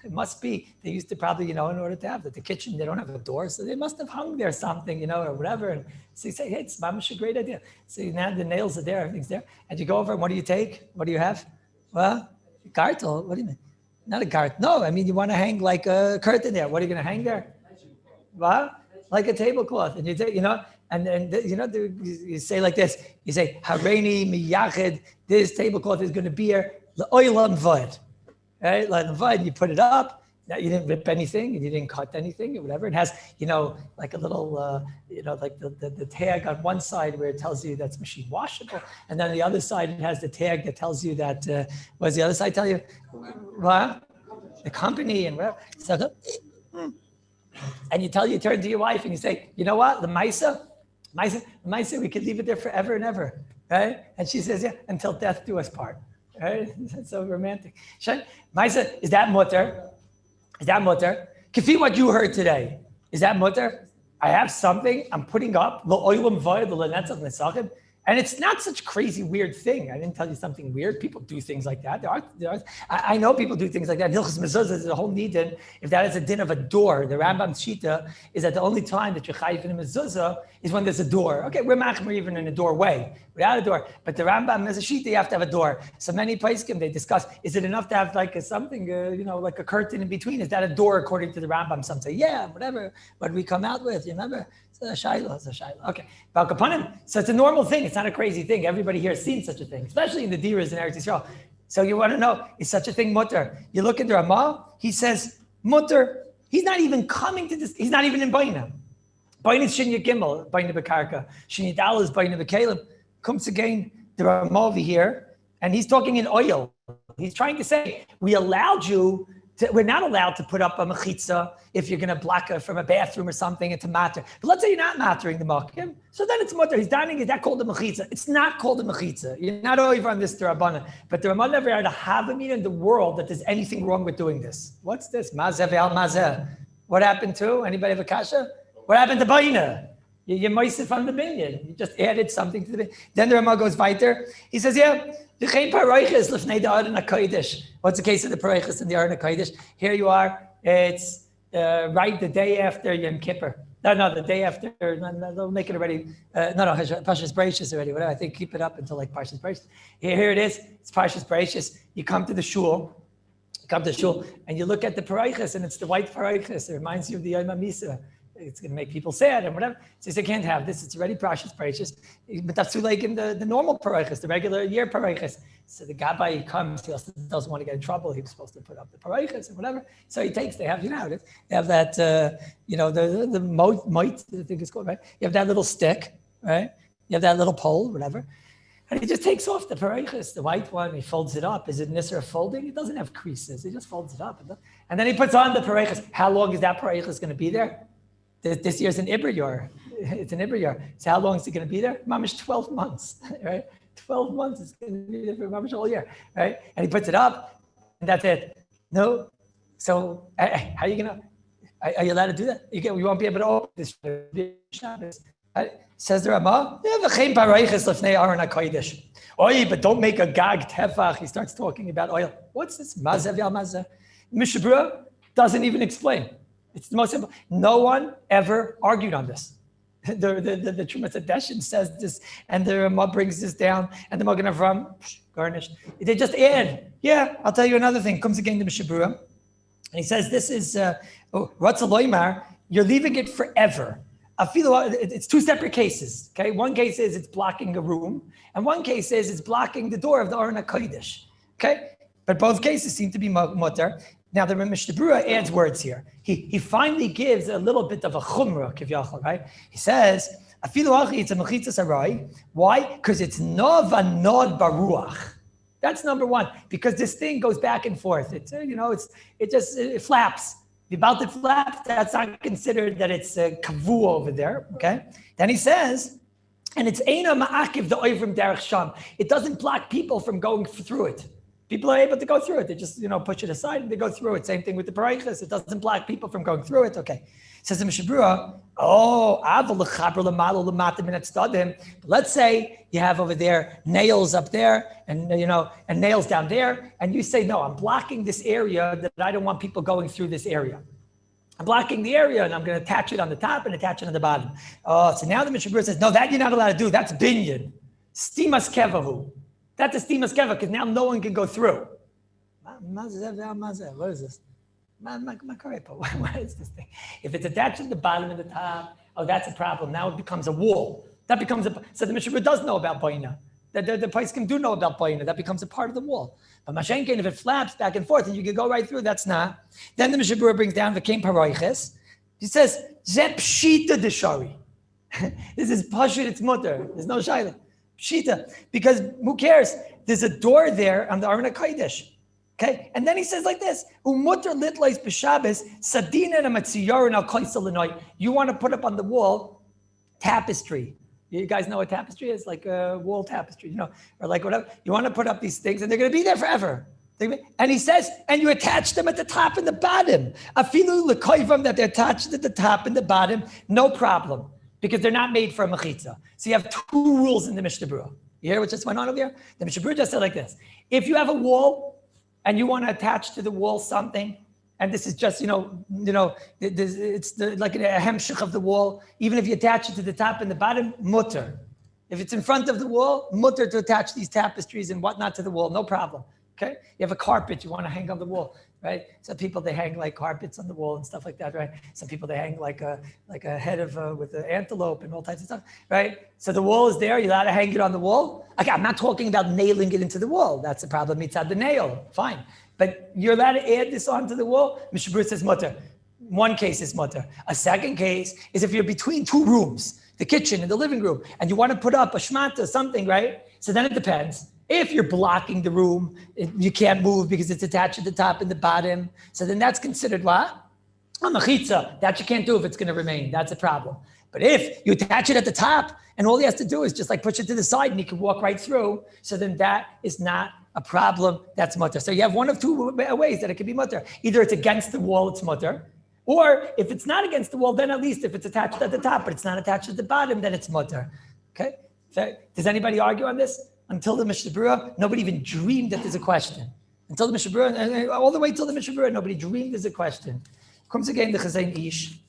it must be. They used to probably, in order to have the kitchen, they don't have a door, so they must have hung there something, or whatever. And so you say, hey, it's mamash a great idea. So now the nails are there, everything's there. And you go over and what do you take? What do you have? Well, a gartel. What do you mean? Not a gartel. No, I mean, you want to hang like a curtain there. What are you going to hang there? What? Like a tablecloth. And you take, and you say like this. You say, Hareini miyached, this tablecloth is going to be here, l'oilam vod. Right? Like vod, you put it up. Now you didn't rip anything and you didn't cut anything or whatever. It has, like a little, like the tag on one side where it tells you that's machine washable. And then on the other side, it has the tag that tells you that, what does the other side tell you? What? The company and whatever. So, and you turn to your wife and you say, you know what? The Maisa, we could leave it there forever and ever. Right? And she says, yeah, until death do us part. Right? That's so romantic. Maisa, is that mutter? Is that mutter? Kafi, what you heard today, is that mutter? I have something I'm putting up, and it's not such a crazy weird thing. I didn't tell you something weird. People do things like that. I know people do things like that. Hilchos Mezuzah is a whole nidin. If that is a din of a door, the Rambam's shita is that the only time that you're chayiv in a mezuzah is when there's a door. Okay, we're machmer even in a doorway, without a door. But the Rambam has a shita, you have to have a door. So many poskim, they discuss, is it enough to have like something, like a curtain in between? Is that a door according to the Rambam? Some say, yeah, whatever. What we come out with, you remember? It's a shayla. Okay. So it's a normal thing. It's not a crazy thing. Everybody here has seen such a thing, especially in the diras in Eretz Yisrael. So you want to know, is such a thing mutter? You look at the Ramah, he says, mutter. He's not even coming to this. He's not even in Baina. Baina is Shinya Gimel, Baina Bekarka. Shinya Dal is Baina Bekalim. Comes again, the Ramah over here, and he's talking in oil. He's trying to say, we're not allowed to put up a mechitza if you're going to block her from a bathroom or something and to matter. But let's say you're not mattering the makim, so then it's mutter. He's dining. Is that called a mechitza? It's not called a mechitza. You're not over on this Rabbanan. But the Ramah never had a havamina in the world that there's anything wrong with doing this. What's this? Mazeh ve'al mazeh. What happened to? Anybody have a kasha? What happened to Baina? You moisted from the binyan. You just added something to the binyan. Then the Ramah goes weiter. He says, what's the case of the paraychis in the Aron HaKodesh? Here you are. It's right the day after Yom Kippur. No, the day after. They'll make it already. Parshas Bereishis already. Whatever. I think keep it up until like Parshas Bereishis. Here it is. It's Parshas Bereishis. You come to the shul. And you look at the paraychis, and it's the white paraychis. It reminds you of the Yom HaMisa. It's going to make people sad and whatever. So he said, can't have this. It's already Parshas Bereishis. But that's too like in the normal paraychis, the regular year paraychis. So the Gabbai comes, he also doesn't want to get in trouble. He was supposed to put up the paraychis and whatever. So he takes, they have that, the moit, I think it's called, right? You have that little stick, right? You have that little pole, whatever. And he just takes off the paraychis, the white one, he folds it up. Is it nisra folding? It doesn't have creases. He just folds it up. And then he puts on the paraychis. How long is that paraychis going to be there? This year's an Ibriyar. It's an Ibriyar. So how long is it going to be there? Mamish 12 months, right? 12 months is going to be there for Mamish all year, right? And he puts it up, and that's it. No. So how are you going to, are you allowed to do that? You won't be able to open this Shabbos. Says the Ramah, but don't make a gag tefach. He starts talking about oil. What's this? Mazev yal mazev. Mishabura doesn't even explain. It's the most simple. No one ever argued on this. The Trumas Adeshin says this, and the Ramah brings this down, and the Magen Avram garnished. They just add. Yeah, I'll tell you another thing. Comes again to Mishabura, and he says this is Ratzaloymar. You're leaving it forever. It's two separate cases. Okay, one case is it's blocking a room, and one case is it's blocking the door of the Aron HaKodesh. Okay, but both cases seem to be mutter. Now, the Mishnah Berurah adds words here. He finally gives a little bit of a chumrah, kivyachol, right? He says, "Afilu achi, it's a mechitzas arai." Why? Because it's nod vanod baruach. That's number one. Because this thing goes back and forth. It's it flaps. The about it flaps. That's not considered that it's a kavu over there. Okay. Then he says, and it's eina ma'akiv the oivrim derech sham. It doesn't block people from going through it. People are able to go through it. They just, push it aside and they go through it. Same thing with the paraychis. It doesn't block people from going through it. Okay. Says the Mishnah Berurah, let's say you have over there nails up there and nails down there. And you say, no, I'm blocking this area that I don't want people going through this area. I'm blocking the area and I'm going to attach it on the top and attach it on the bottom. Oh, so now the Mishnah Berurah says, no, that you're not allowed to do. That's binyan. Stimas kevahu. That's a stimas keva because now no one can go through. What is this? What is this thing? If it's attached to the bottom and the top, that's a problem. Now it becomes a wall. So the Mishnah does know about boina. The Paiskim do know about boina. That becomes a part of the wall. But Mashenkin, if it flaps back and forth and you can go right through, that's not. Then the Mishnah brings down v'kein paroiches. He says, Zep shita deshari. This is pashut, it's mutter. There's no shaila. Pshita, because who cares? There's a door there on the Aron HaKodesh. Okay, and then he says like this: Umutter litlois b'Shabbos sadina and al koisel. You want to put up on the wall tapestry. You guys know what tapestry is? Like a wall tapestry, or like whatever. You want to put up these things, and they're going to be there forever. And he says, and you attach them at the top and the bottom. Afilu lekoivam that they're attached at the top and the bottom, no problem. Because they're not made for a mechitza. So you have two rules in the Mishnah Berurah. You hear what just went on over here? The Mishnah Berurah just said like this. If you have a wall and you want to attach to the wall something, and this is just, it's like a hemshich of the wall, even if you attach it to the top and the bottom, mutter. If it's in front of the wall, mutter to attach these tapestries and whatnot to the wall, no problem. Okay? You have a carpet you want to hang on the wall. Right? Some people, they hang like carpets on the wall and stuff like that, right? Some people, they hang like a head of with an antelope and all types of stuff, right? So the wall is there. You're allowed to hang it on the wall. Okay, I'm not talking about nailing it into the wall. That's the problem. It's at the nail. Fine. But you're allowed to add this onto the wall. Mishnah Berurah says mutter. One case is mutter. A second case is if you're between two rooms. the kitchen and the living room, and you want to put up a shmata, something, right? So then it depends. If you're blocking the room, you can't move because it's attached at the top and the bottom. So then that's considered what? A mechitza. That you can't do if it's going to remain. That's a problem. But if you attach it at the top and all he has to do is just like push it to the side and he can walk right through, so then that is not a problem. That's mutter. So you have one of two ways that it can be mutter. Either it's against the wall, it's mutter. Or if it's not against the wall, then at least if it's attached at the top, but it's not attached at the bottom, then it's mutter. Okay? So does anybody argue on this? Until the Mishnah Berurah, nobody even dreamed that there's a question. Until the Mishnah Berurah, all the way till the Mishnah Berurah, nobody dreamed there's a question. Comes again the Chazon Ish.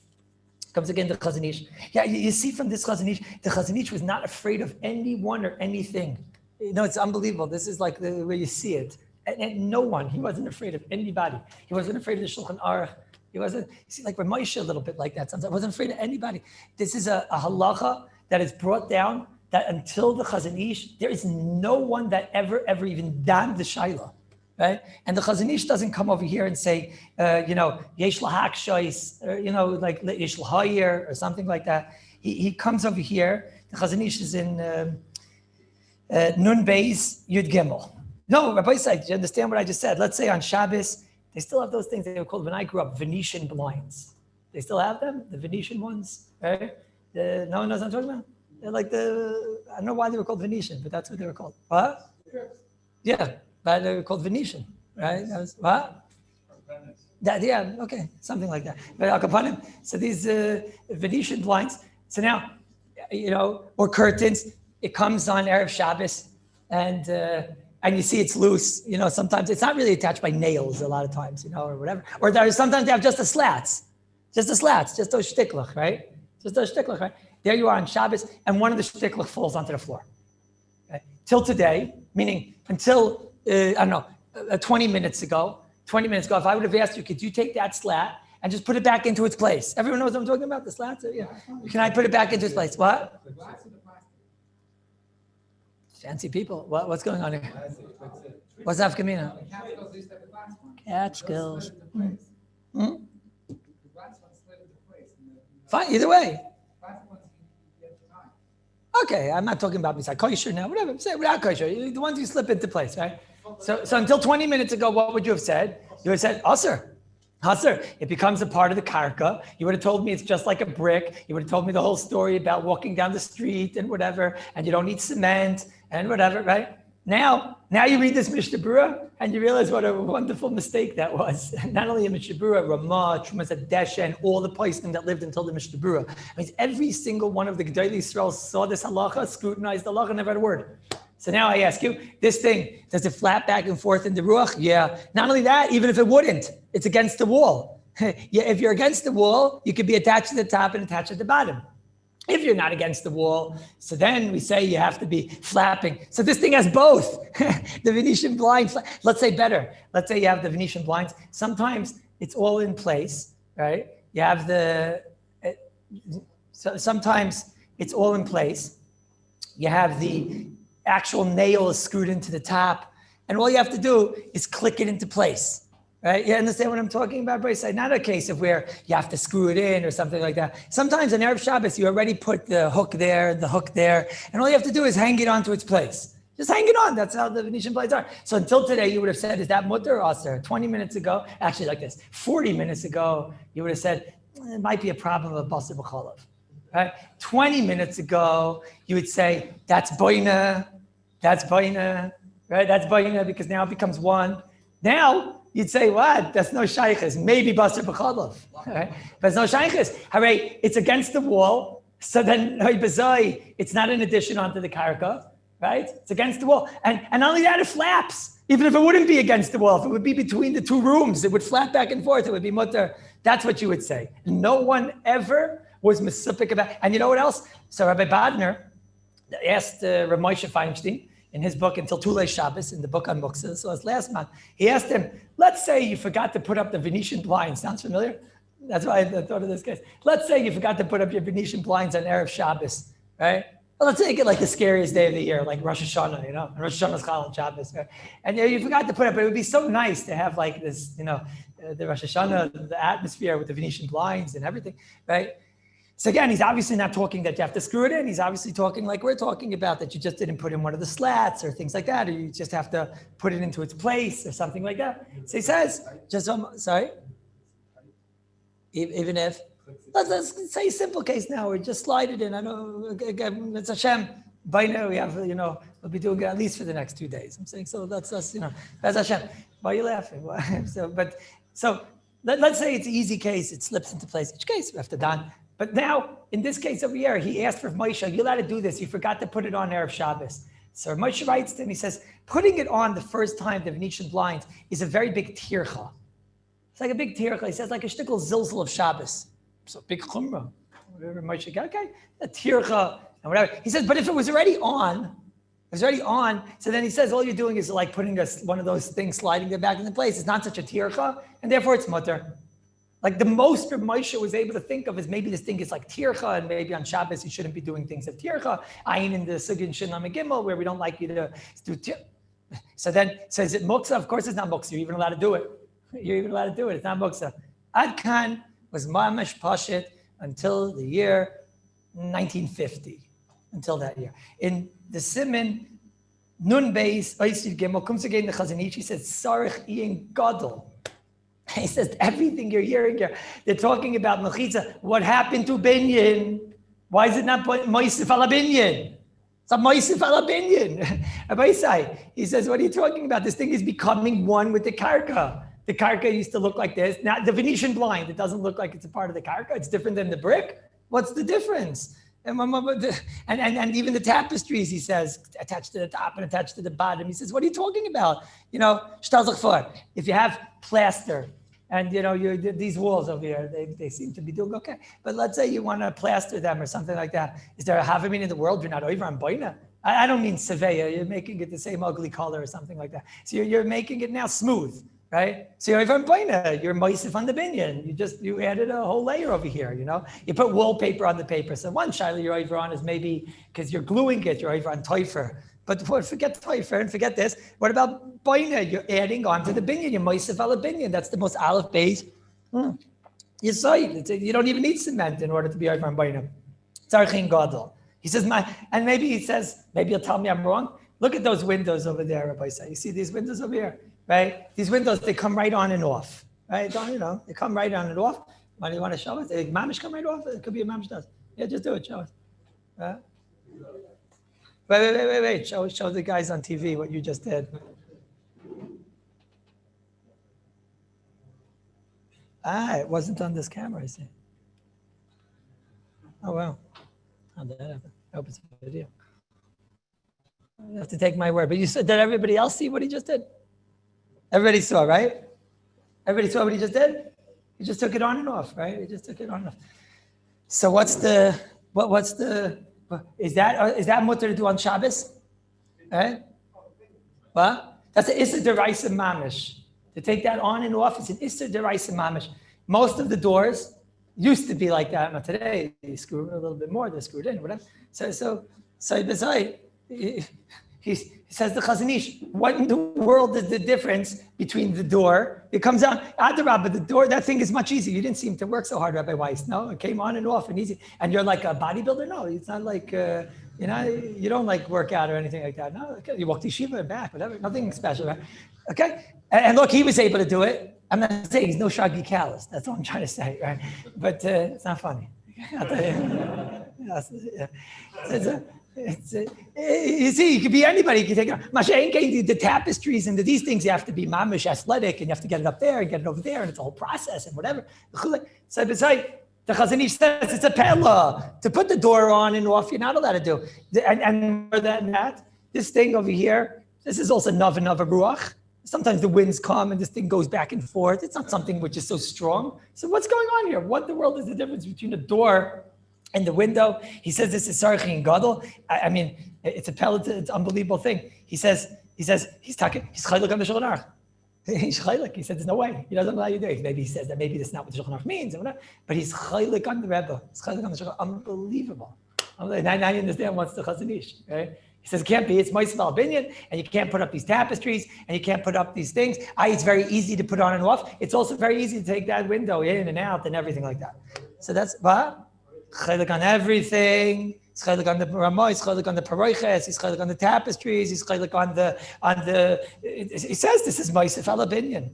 Yeah, you see from this Chazon Ish, the Chazon Ish was not afraid of anyone or anything. You know, it's unbelievable. This is like the way you see it. And no one, he wasn't afraid of anybody. He wasn't afraid of the Shulchan Aruch. He wasn't, you see, like Ramosha a little bit like that. Sometimes I wasn't afraid of anybody. This is a halacha that is brought down that until the Chazon Ish, there is no one that ever even donned the Shaila, right? And the Chazon Ish doesn't come over here and say, yesh lahak shois, or, like yesh lahayir or something like that. He comes over here. The Chazon Ish is in Nun Beis Yud Gimel. No, Rabbi said, do you understand what I just said? Let's say on Shabbos, they still have those things they were called, when I grew up, Venetian blinds. They still have them, the Venetian ones, right? No one knows what I'm talking about? They're like I don't know why they were called Venetian, but that's what they were called. What? Yeah, but they were called Venetian, right? That was, what? That, yeah, okay, something like that. But Al Kapanim, so these Venetian blinds, so now, or curtains, it comes on Erev Shabbos, and you see it's loose, sometimes it's not really attached by nails a lot of times, or whatever. Or sometimes they have just the slats, just those shtiklach, right? Just those shtiklach, right? There you are on Shabbos, and one of the shtiklach falls onto the floor. Okay? Till today, meaning until, 20 minutes ago, if I would have asked you, could you take that slat and just put it back into its place? Everyone knows what I'm talking about, the slats? Yeah. Can I put it back into its place? What? Fancy people. What's going on here? What's Afkamina? Catskills. Fine, either way. Okay, I'm not talking about beside kosher now, whatever. Say without kosher, the ones you slip into place, right? So until 20 minutes ago, what would you have said? You would have said, Asr. It becomes a part of the karka. You would have told me it's just like a brick. You would have told me the whole story about walking down the street and whatever, and you don't need cement and whatever, right? Now you read this Mishnah Berurah and you realize what a wonderful mistake that was. Not only a Mishnah Berurah, Ramah, Trumas Adesha, and all the Paiskim that lived until the Mishnah Berurah. I mean, every single one of the Gedolei Yisrael saw this halacha, scrutinized the halacha, never had a word. So now I ask you, this thing, does it flap back and forth in the ruach? Yeah. Not only that, even if it wouldn't, it's against the wall. Yeah, if you're against the wall, you could be attached to the top and attached at the bottom. If you're not against the wall, so then we say you have to be flapping. So this thing has both. The Venetian blinds, let's say better. Let's say you have the Venetian blinds. Sometimes it's all in place, right? You have sometimes it's all in place. You have the actual nail is screwed into the top, and all you have to do is click it into place, right? You understand what I'm talking about, Bryce? Not a case of where you have to screw it in or something like that. Sometimes on Erev Shabbos, you already put the hook there, and all you have to do is hang it onto its place. Just hang it on. That's how the Venetian blades are. So until today, you would have said, is that mutter or aser? 20 minutes ago, actually like this, 40 minutes ago, you would have said, it might be a problem of basar b'cholav, right? 20 minutes ago, you would say, that's boina, right? That's boina because now it becomes one. Now, you'd say, what? That's no shaykhis. Maybe basar b'cholav, right? But it's no shaykhis. Hooray, it's against the wall. So then, it's not an addition onto the karka, right? It's against the wall. And not only that, it flaps. Even if it wouldn't be against the wall, if it would be between the two rooms, it would flap back and forth. It would be mutter. That's what you would say. No one ever was mesupik about. And you know what else? So Rabbi Badner asked Rav Moshe Feinstein in his book Until Hilchos Shabbos, in the book on Muktzah, so it's last month, he asked him, let's say you forgot to put up the Venetian blinds. Sounds familiar? That's why I thought of this case. Let's say you forgot to put up your Venetian blinds on Erev Shabbos, right? Well, let's take it like the scariest day of the year, like Rosh Hashanah, and Rosh Hashanah's Chal and Shabbos, right? And you forgot to put up, but it would be so nice to have like this, the Rosh Hashanah, the atmosphere with the Venetian blinds and everything, right? So again, he's obviously not talking that you have to screw it in. He's obviously talking like we're talking about, that you just didn't put in one of the slats or things like that, or you just have to put it into its place or something like that. So he says, sorry? Even if, let's say a simple case now, or just slide it in. I know, again, it's Hashem. By now we have, we'll be doing it at least for the next 2 days. I'm saying, so that's us, that's Hashem. Why are you laughing? So let's say it's an easy case, it slips into place. Each case we have to done. But now, in this case over here, he asked for Moshe, you allowed to do this. You forgot to put it on Erev Shabbos. So Moshe writes to him, he says, putting it on the first time, the Venetian blinds, is a very big tircha. It's like a big tircha. He says, like a shtickle zilzal of Shabbos. So big chumrah. Whatever Moshe got, okay, a tircha and whatever. He says, but if it was already on, so then he says, all you're doing is like putting one of those things sliding it back into place. It's not such a tircha, and therefore it's mutter. Like the most Reb Moshe was able to think of is maybe this thing is like tircha, and maybe on Shabbos you shouldn't be doing things of tircha. Ayin in the Sugin Shin Lamed Gimel, where we don't like you to do tircha. So then, is it muksa? Of course it's not muksa. You're even allowed to do it. It's not muksa. Ad Kan was mamash pashit until the year 1950. Until that year. In the Siman, Nun Beis, Oisid Gimel, comes again the Chazon Ish, he says, Sarich Ian Gadol. He says, everything you're hearing here, they're talking about Mechitza. What happened to Binyan? Why is it not Moisef ala Binyan? It's a Moisef ala Binyan. Rabbi Isai, he says, what are you talking about? This thing is becoming one with the Karka. The Karka used to look like this. Now, the Venetian blind, it doesn't look like it's a part of the Karka. It's different than the brick. What's the difference? And even the tapestries, he says, attached to the top and attached to the bottom. He says, what are you talking about? If you have plaster and, these walls over here, they seem to be doing okay. But let's say you want to plaster them or something like that. Is there a Havamim in the world you're not over on Boina? I don't mean Seveya. You're making it the same ugly color or something like that. So you're making it now smooth. Right? So you're even you're moisif on the binyan. You added a whole layer over here, You put wallpaper on the paper. So one shaila you're over on is maybe because you're gluing it, you're over on toifer. But forget toifer and forget this. What about boina? You're adding on to the binyan. You're moisif ala binyan. That's the most aleph base. You saw it. You don't even need cement in order to be over on boina. Tzarchin gadol. He says, and maybe he says, maybe you'll tell me I'm wrong. Look at those windows over there, Rabbi say. You see these windows over here? Right? These windows, they come right on and off. Right? They come right on and off. Why do you want to show us? Mamish come right off? It could be a mamish does. Yeah, just do it. Show us. Wait. Show the guys on TV what you just did. It wasn't on this camera, I see. Oh, wow. How did that happen? I hope it's a video. You have to take my word. But you said, did everybody else see what he just did? Everybody saw, right? Everybody saw what he just did? He just took it on and off, right? He just took it on and off. So what's the, is that mutter to do on Shabbos? Right? What? That's an Issa Deraisa Mamish. To take that on and off, it's an Issa Deraisa Mamish. Most of the doors used to be like that. Now today, they screw a little bit more, they're screwed in, whatever. So beside, he says the Chazon Ish, what in the world is the difference between the door? It comes out, Adarabah, the door, that thing is much easier. You didn't seem to work so hard, Rabbi Weiss. No, it came on and off and easy. And you're like a bodybuilder? No, it's not like, you don't like work out or anything like that. No, okay. You walk to yeshiva and back, whatever, nothing special, right? Okay? And look, he was able to do it. I'm not saying he's no Shaggy Kallus. That's all I'm trying to say, right? But it's not funny. I'll tell you. You see, you could be anybody. You can take it. The tapestries and these things, you have to be mamish athletic, and you have to get it up there and get it over there, and it's a whole process and whatever. So beside the Chazon Ish says it's a pella to put the door on and off. You're not allowed to do. And more than that, this thing over here, this is also nava ruach. Sometimes the winds come and this thing goes back and forth. It's not something which is so strong. So what's going on here? What in the world is the difference between a door and the window? He says this is Sarchi and Gadol. I mean, it's a pellet, it's an unbelievable thing. He says he's talking, he's chaylik on the Shulchan Aruch. He's chaylik. He said there's no way. He doesn't allow you to do it. Maybe he says that maybe that's not what the Shulchan Aruch means, or whatever. But he's chaylik on the Rebbe. He's chaylik on the Shulchan Aruch. Unbelievable. Now you understand what's the Chazon Ish, right? He says it can't be. It's Moisef al Binyan, and you can't put up these tapestries, and you can't put up these things. It's very easy to put on and off. It's also very easy to take that window in and out and everything like that. So that's what? chaylik on everything. He's chaylik on the Ramah, he's chaylik on the paroiches, he's chaylik on the tapestries, he's chaylik on the. He says this is Ma'aseh Alabinyan.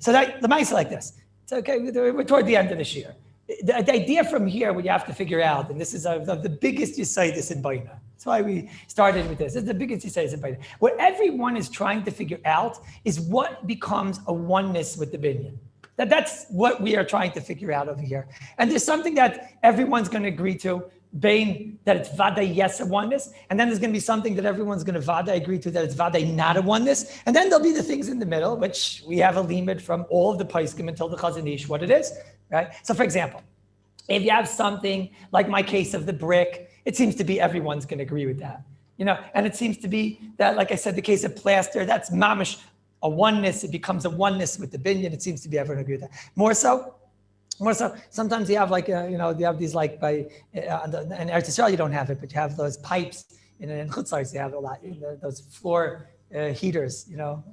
So that the Ma'aseh like this. It's okay. We're toward the end of this year. The idea from here, what you have to figure out, and this is the biggest Yisayis in Baina. That's why we started with this. This is the biggest Yisayis in Baina. What everyone is trying to figure out is what becomes a oneness with the binyan. That's what we are trying to figure out over here. And there's something that everyone's going to agree to, Bain, that it's Vaday yes a oneness, and then there's going to be something that everyone's going to Vaday agree to, that it's Vaday not a oneness, and then there'll be the things in the middle, which we have a limit from all of the Paiskim until the Chazon Ish, what it is, right? So for example, if you have something like my case of the brick, it seems to be everyone's going to agree with that, and it seems to be that, like I said, the case of plaster, that's mamish, a oneness, it becomes a oneness with the binyan. It seems to be everyone agree with that. More so, sometimes you have like, you have these like in Eretz Yisrael you don't have it, but you have those pipes, in Chutz La'aretz you have a lot, those floor heaters,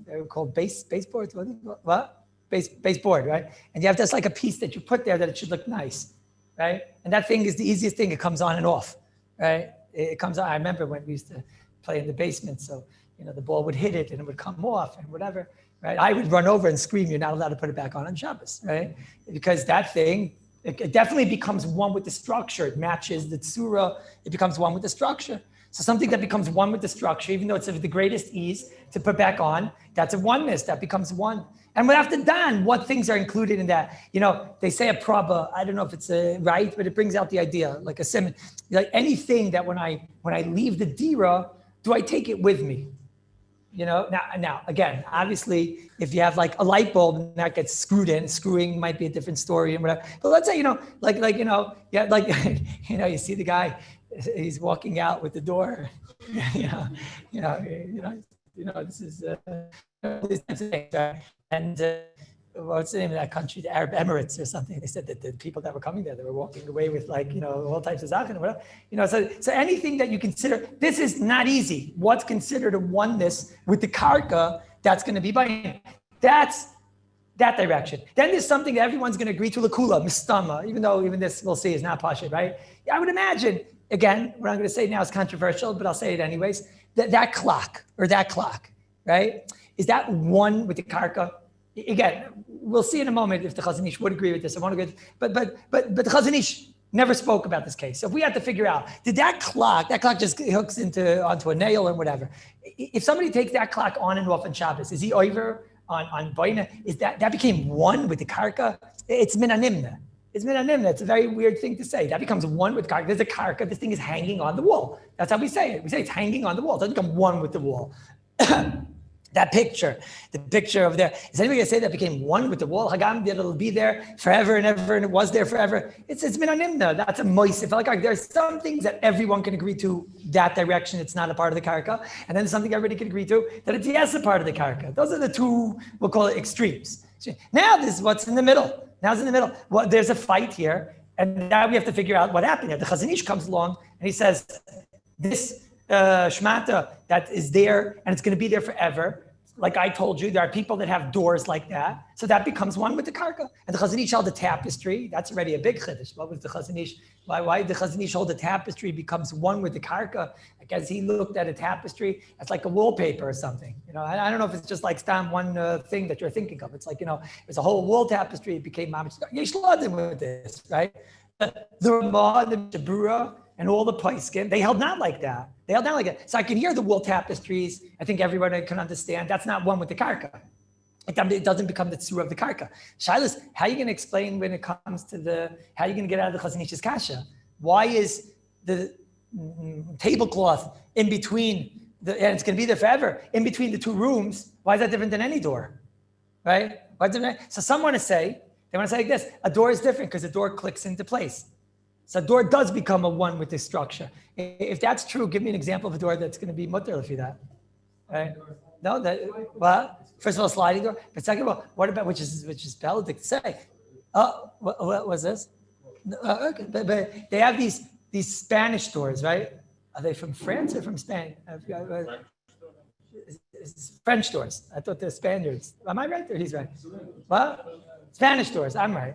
they're called baseboards, what? Baseboard, right? And you have just like a piece that you put there that it should look nice, right? And that thing is the easiest thing, it comes on and off, right? It comes on, I remember when we used to play in the basement, so the ball would hit it and it would come off and whatever, right? I would run over and scream, you're not allowed to put it back on Shabbos, right? Because that thing, it definitely becomes one with the structure. It matches the tzura, it becomes one with the structure. So something that becomes one with the structure, even though it's of the greatest ease to put back on, that's a oneness, that becomes one. And we have to dan what things are included in that. They say a prabha, I don't know if it's right, but it brings out the idea, like a simon, like anything that when I leave the dira, do I take it with me? Now, again, obviously, if you have like a light bulb and that gets screwed in, screwing might be a different story and whatever. But let's say, you see the guy, he's walking out with the door, this is this types of things, right? And what's the name of that country? The Arab Emirates or something. They said that the people that were coming there, they were walking away with all types of zachin and whatever. So anything that you consider, this is not easy. What's considered a oneness with the karka, that's going to be by, that's that direction. Then there's something that everyone's going to agree to, lakula, mistama, even though even this we'll see is not Parsha, right? I would imagine, again, what I'm going to say now is controversial, but I'll say it anyways, that clock, right? Is that one with the karka? Again, we'll see in a moment if the Chazon Ish would agree with this. I want to go, but the Chazon Ish never spoke about this case. So if we had to figure out, did that clock just hooks onto a nail or whatever? If somebody takes that clock on and off on Shabbos, is he over on Boina? Is that became one with the karka? It's min animna. It's min animna. It's a very weird thing to say. That becomes one with karka. There's a karka. This thing is hanging on the wall. That's how we say it. We say it's hanging on the wall. It doesn't become one with the wall. That picture, the picture of there. Is anybody going to say that became one with the wall? Hagam, that it'll be there forever and ever, and it was there forever. It's minanimna. That's a moisif. Like there's some things that everyone can agree to that direction. It's not a part of the karka, and then something everybody can agree to that it's yes a part of the karka. Those are the two, we'll call it extremes. Now this is what's in the middle. Now's in the middle. Well, there's a fight here, and now we have to figure out what happened. The Chazon Ish comes along and he says, this shmata that is there and it's going to be there forever. Like I told you, there are people that have doors like that. So that becomes one with the karka. And the Chazon Ish held the tapestry. That's already a big chiddush. What was the Chazon Ish? Why the Chazon Ish hold the tapestry becomes one with the karka? I guess he looked at a tapestry as like a wallpaper or something. I don't know if it's just like one thing that you're thinking of. It's like, it's a whole wall tapestry. It became mamish. Yesh Ladim with this, right? The Ramah, the Shabura, and all the Paiskim, they held not like that. They held not like that. So I can hear the wool tapestries. I think everyone can understand. That's not one with the karka. It doesn't become the tzura of the karka. Shilas, how are you going to explain when it comes to how are you going to get out of the Chazon Ish's kasha? Why is the tablecloth in between, and it's going to be there forever, in between the two rooms? Why is that different than any door? Right? So some want to say, like this, a door is different because the door clicks into place. So a door does become a one with this structure. If that's true, give me an example of a door that's going to be mutter if you that. Right? No, first of all, sliding door. But second of all, what about which is Baladic to say? Oh, what was this? Okay, but they have these Spanish doors, right? Are they from France or from Spain? French doors. I thought they're Spaniards. Am I right or he's right? What? Spanish doors. I'm right.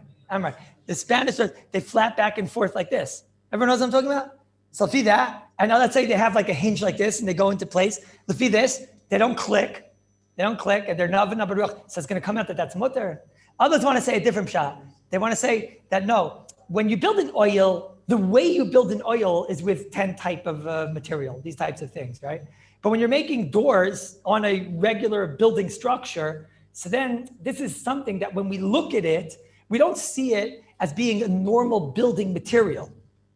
The Spanish doors, they flap back and forth like this. Everyone knows what I'm talking about? So see that? And now let's say they have like a hinge like this and they go into place. See this? They don't click. And they're navan abaruch. So it's going to come out that that's mutter. Others want to say a different shot. They want to say that no, when you build an oil, the way you build an oil is with 10 type of material, these types of things, right? But when you're making doors on a regular building structure, so then this is something that when we look at it, we don't see it as being a normal building material.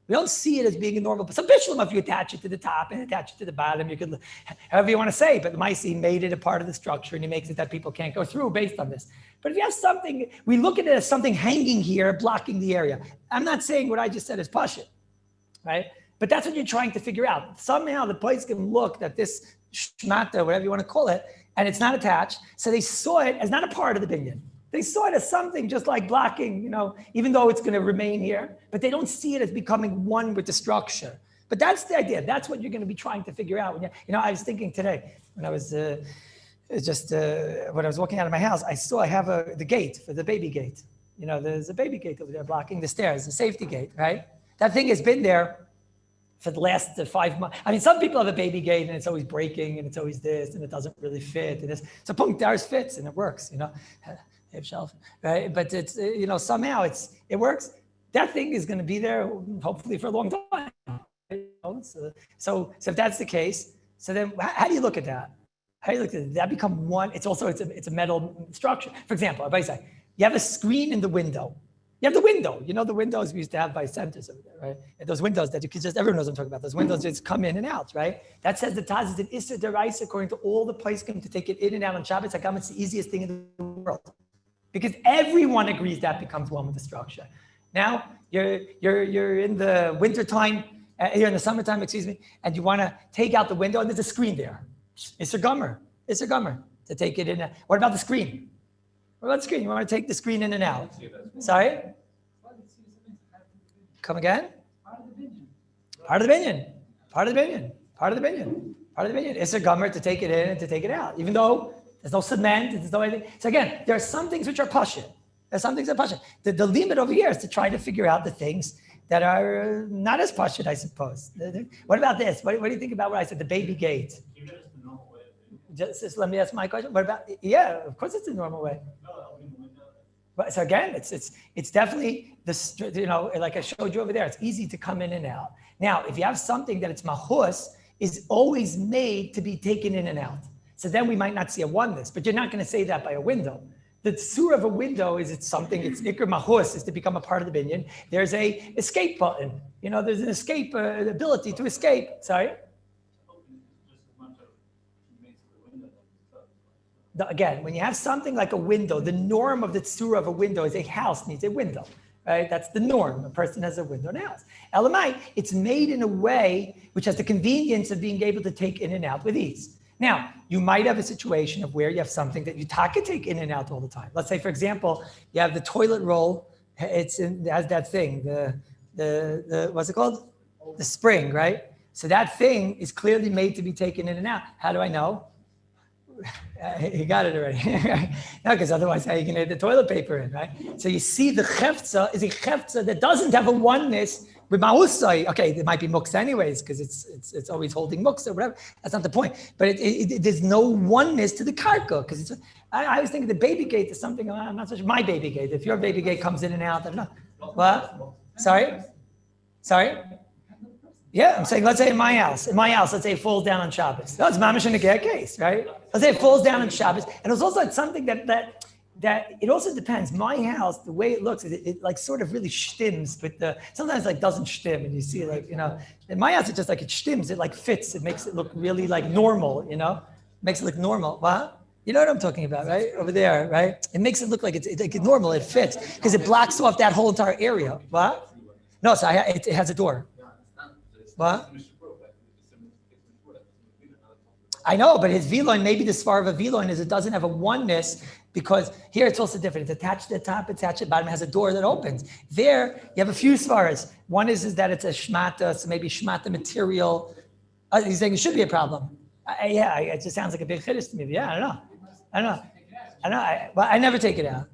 We don't see it as being a normal, but some bishlam, if you attach it to the top and attach it to the bottom, you could, however you want to say, but the Maisi made it a part of the structure and he makes it that people can't go through based on this. But if you have something, we look at it as something hanging here, blocking the area. I'm not saying what I just said is Parsha, right? But that's what you're trying to figure out. Somehow the place can look at this shmata, whatever you want to call it, and it's not attached. So they saw it as not a part of the binyan. They saw it as something just like blocking, even though it's going to remain here, but they don't see it as becoming one with the structure. But that's the idea. That's what you're going to be trying to figure out. I was thinking today when I was when I was walking out of my house, I have the gate for the baby gate. There's a baby gate over there blocking the stairs, the safety gate, right? That thing has been there for the last 5 months. I mean, some people have a baby gate and it's always breaking and it's always this and it doesn't really fit. And this. So ours fits and it works, shelf, right? But it's, somehow it works. That thing is going to be there hopefully for a long time. So if that's the case, so then how do you look at that? How do you look at it? That become one? It's a metal structure. For example, everybody say, you have a screen in the window. You have the window. The windows we used to have by centers over there, right? And those windows that you could everyone knows what I'm talking about. Those windows just come in and out, right? That says the Taz is an Issa Deraisa according to all the poskim to take it in and out on Shabbos. It's the easiest thing in the world. Because everyone agrees that becomes one with the structure. Now, you're in the wintertime, you're in the summertime, and you want to take out the window and there's a screen there. It's a gummer to take it in. What about the screen? What about the screen? You want to take the screen in and out. Sorry? Come again? Part of the binyan. It's a gummer to take it in and to take it out. Even though there's no cement, there's no anything. So again, there are some things which are pasha. There's some things that are pasha. The limit over here is to try to figure out the things that are not as pasha, I suppose. What about this? What do you think about what I said, the baby gate? Just let me ask my question. What about, of course it's a normal way. But so again, it's definitely like I showed you over there, it's easy to come in and out. Now, if you have something that it's mahus, is always made to be taken in and out. So then we might not see a oneness, but you're not going to say that by a window. The tsur of a window is it's ikr mahus, is to become a part of the binyan. There's a escape button. There's an escape, ability to escape. Sorry? Again, when you have something like a window, the norm of the tsur of a window is a house needs a window. Right? That's the norm. A person has a window in a house. Elamai, it's made in a way which has the convenience of being able to take in and out with ease. Now, you might have a situation of where you have something that you can take in and out all the time. Let's say, for example, you have the toilet roll. It has that thing, the what's it called? The spring, right? So that thing is clearly made to be taken in and out. How do I know? He got it already. No, because otherwise how are you going to get the toilet paper in, right? So you see the chefza is a chefza that doesn't have a oneness with ma'usai. Okay, there might be muksa anyways, because it's always holding muksa or whatever. That's not the point. But there's no oneness to the karka, because I was thinking the baby gate is something, I'm not so sure. My baby gate, if your baby gate comes in and out, I don't know. What? Sorry? Yeah, I'm saying, let's say in my house, let's say it falls down on Shabbos. That's mamish in the case, right? Let's say it falls down on Shabbos. And it's also something that it also depends. My house, the way it looks, it like sort of really shtims, but sometimes like doesn't shtim. And you see in my house, it's just like it shtims, it like fits. It makes it look really like normal, makes it look normal. What? You know what I'm talking about, right? Over there, right? It makes it look like it's like normal, it fits, because it blocks off that whole entire area. What? No, so it has a door. What? I know, but his viloin, maybe the svar of a viloin is it doesn't have a oneness, because here it's also different. It's attached to the top, attached to the bottom, it has a door that opens. There, you have a few svaras. One is that it's a shmata, so maybe shmata material. He's saying it should be a problem. It just sounds like a big chiddush to me. But yeah, I don't know. I never take it out.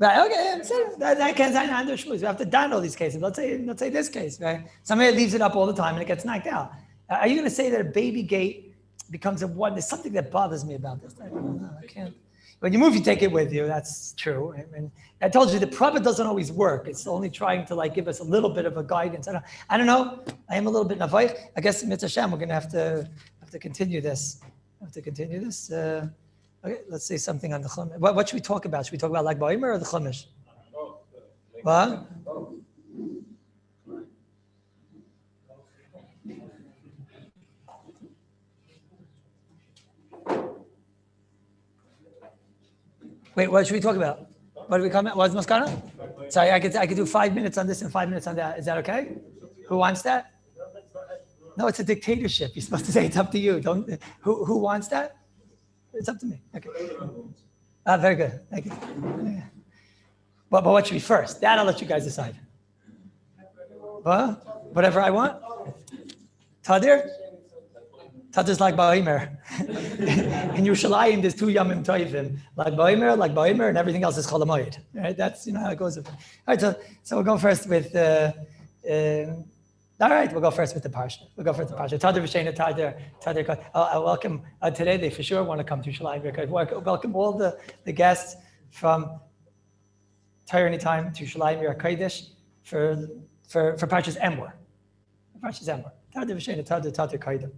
Right, okay, that can't sign under shmuz. We have to down all these cases. Let's say this case, right? Somebody leaves it up all the time and it gets knocked out. Are you going to say that a baby gate becomes a one? There's something that bothers me about this. I don't know, I can't. When you move, you take it with you. That's true. And I told you the Prabhupada doesn't always work. It's only trying to give us a little bit of a guidance. I don't know. I am a little bit navaich. I guess Mitzvah Hashem, we're going to have to continue this. Okay, let's say something on the Chumash. What should we talk about? Should we talk about Lag BaOmer or the Chumash? What? Wait, what should we talk about? What do we come at? What's Maskana? Sorry, I could do 5 minutes on this and 5 minutes on that. Is that okay? Who wants that? No, it's a dictatorship. You're supposed to say it's up to you. Don't. Who wants that? It's up to me. Okay. Very good. Thank you. Yeah. But what should be first? That I'll let you guys decide. Whatever I want. Tadir? Tadir's like BaOmer. In Yerushalayim, there's 2 Yamim Tovim. Like BaOmer, and everything else is Chol HaMoed. Right? That's how it goes. All right, so we'll go first with. All right, we'll go first with the Parsha. Tadir v'sheina Tadir. I welcome today. They for sure want to come to Yerushalayim. Welcome all the guests from Torah Anytime to Yerushalayim Yer HaKodesh for Parsha's Emor. Tadir v'sheina Tadir Kaidim.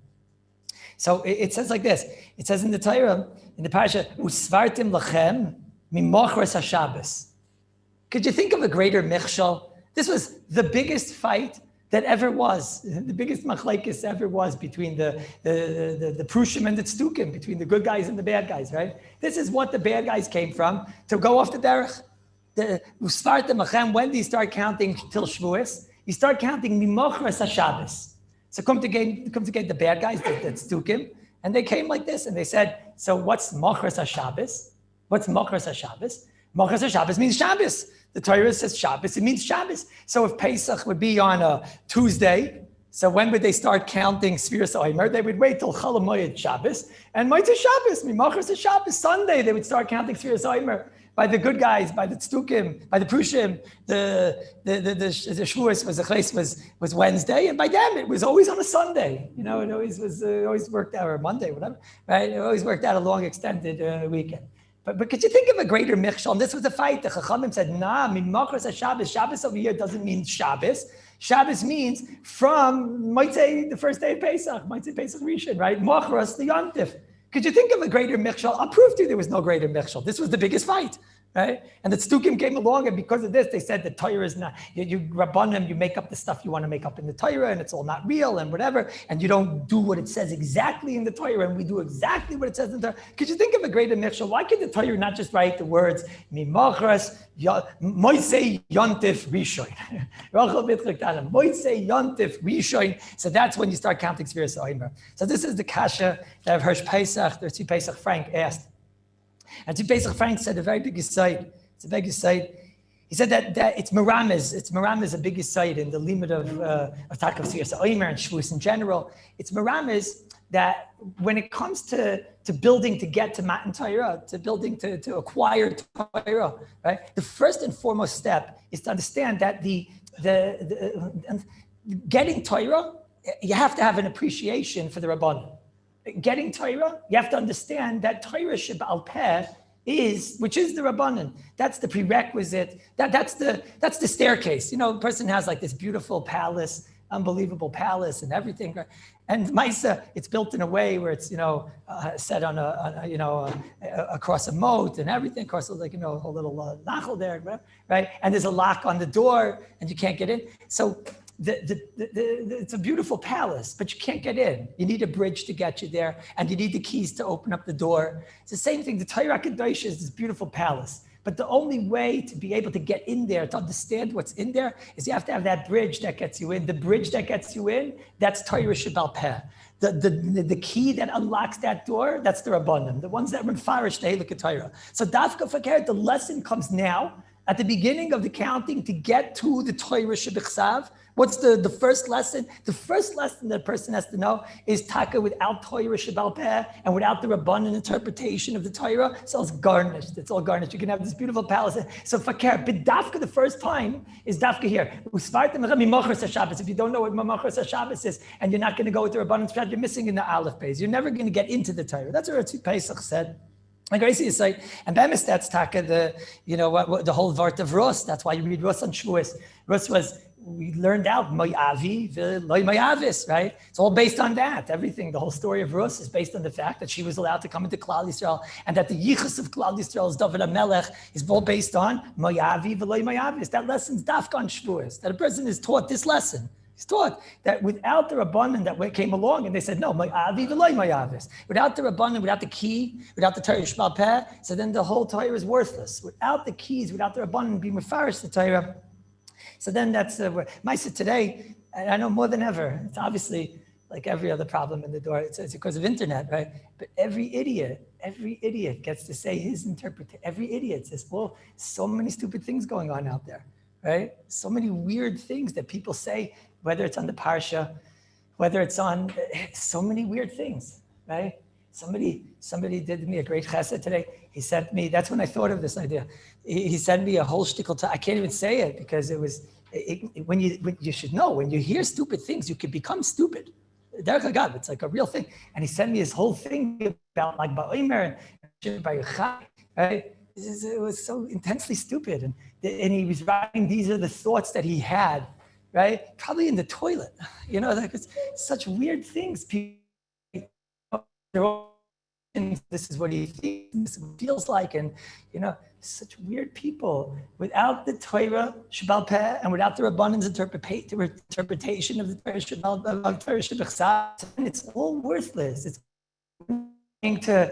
So it says like this. It says in the Torah, in the Parsha, Usvartim lachem mimochras haShabbos. Could you think of a greater michshal? This was the biggest fight that ever was, the biggest machlekes ever was between the Prushim and the Tzdukim, between the good guys and the bad guys, right? This is what the bad guys came from, to go off the derech. When do you start counting till Shavuos? You start counting mimochras haShabbos. So come to get the bad guys, the Tzdukim, and they came like this, and they said, so what's mochras haShabbos? What's mochras haShabbos? Mochras haShabbos means Shabbos. The Torah says Shabbos, it means Shabbos. So if Pesach would be on a Tuesday, so when would they start counting Sfiras Omer? They would wait till Chol HaMoed Shabbos, and Motzei Shabbos, Mimachras Shabbos, Sunday, they would start counting Sfiras Omer. By the good guys, by the Tzdukim, by the Prushim, the Shavuos was Wednesday, and by them it was always on a Sunday. It always worked out, or Monday, whatever, right? It always worked out a long extended weekend. But could you think of a greater michshal? And this was a fight. The Chachamim said, nah, mimachras haShabbos. Shabbos over here doesn't mean Shabbos. Shabbos means from, might say, the first day of Pesach, might say Pesach Rishon, right? Machras, the Yontif. Could you think of a greater michshal? I'll prove to you there was no greater michshal. This was the biggest fight, right? And the Tzdukim came along, and because of this, they said the Torah is not, you Rabbanim, you make up the stuff you want to make up in the Torah, and it's all not real, and whatever, and you don't do what it says exactly in the Torah, and we do exactly what it says in the Torah. Could you think of a greater michshal? Why could the Torah not just write the words, Mimachras, Motzei Yontif Rishon? Motzei Yontif Rishon. So that's when you start counting Sfiras Omer. So this is the kasha that Hirsch Pesach, the Tzvi Pesach Frank asked. And Tzvi Pesach Frank said a very big aside. It's a big aside. He said that it's Merames. It's Merames, a big aside in the limit of Takav Sfiras Omer and Shavuos in general. It's Merames that when it comes to building to get to Matan Torah, to building to acquire Torah, right? The first and foremost step is to understand that the getting Torah, you have to have an appreciation for the Rabbanim. Getting Torah, you have to understand that Torah Sheba'al Peh which is the Rabbanan. That's the prerequisite. That's the staircase. A person has like this beautiful palace, unbelievable palace and everything. And Maisa, it's built in a way where it's, set on across a moat and everything, across a little nachal there, right? And there's a lock on the door and you can't get in. So it's a beautiful palace, but you can't get in. You need a bridge to get you there, and you need the keys to open up the door. It's the same thing. The Torah Kadosh is this beautiful palace, but the only way to be able to get in there, to understand what's in there, is you have to have that bridge that gets you in. The bridge that gets you in, that's Torah Sheba'al Peh. The key that unlocks that door, that's the Rabbanim, the ones that were farish the Hilchos Torah. So Dafka Fakir, the lesson comes now. At the beginning of the counting to get to the Torah Shebichsav, what's the first lesson? The first lesson that a person has to know is Taka without Torah Shebal Peh and without the Rabbanan interpretation of the Torah, it's all garnished. It's all garnished. You can have this beautiful palace. So Fakir, but Dafka the first time is Dafka here. If you don't know what Mamachras Shabbos is and you're not going to go with the Rabbanan strategy, you're missing in the Aleph base. You're never going to get into the Torah. That's what Ratzit Pesach said. Like Gracie is like, and Bemis, that's Taka, the whole Vart of Rus. That's why you read Rus on Shavuos. Rus was, we learned out, Moyavi, Loy Moyavis, right? It's all based on that. Everything, the whole story of Rus is based on the fact that she was allowed to come into Klal Yisrael and that the Yichus of Klal Yisrael's David HaMelech is all based on Moyavi, Loy Moyavis. That lesson's Dafka on Shavuos. That a person is taught this lesson. He's taught that without the Rabbanan that came along and they said, no, Ma'avi v'loy Ma'avis. Without the Rabbanan, without the key, without the Torah Shebal Peh, so then the whole Torah is worthless. Without the keys, without the Rabbanan being mefarish the Torah, so then that's Maisa today, and I know more than ever, it's obviously like every other problem in the door, it's because of internet, right? But every idiot gets to say his interpretation. Every idiot says, well, so many stupid things going on out there, right? So many weird things that people say, whether it's on the Parsha, whether it's on so many weird things, right? Somebody did me a great chesed today. He sent me, that's when I thought of this idea. He sent me a whole shtickle. I can't even say it because it was, when you should know, when you hear stupid things, you can become stupid. Derech Agav, it's like a real thing. And he sent me his whole thing about like Ba'omer and Ba'yuchai, right? It was so intensely stupid. And he was writing, these are the thoughts that he had, right? Probably in the toilet, like it's such weird things. People, this is what he thinks, this is what it feels like, and such weird people. Without the Torah Shebal Peh and without the Rabbanan's interpretation of the Torah Shebal, it's all worthless. It's going to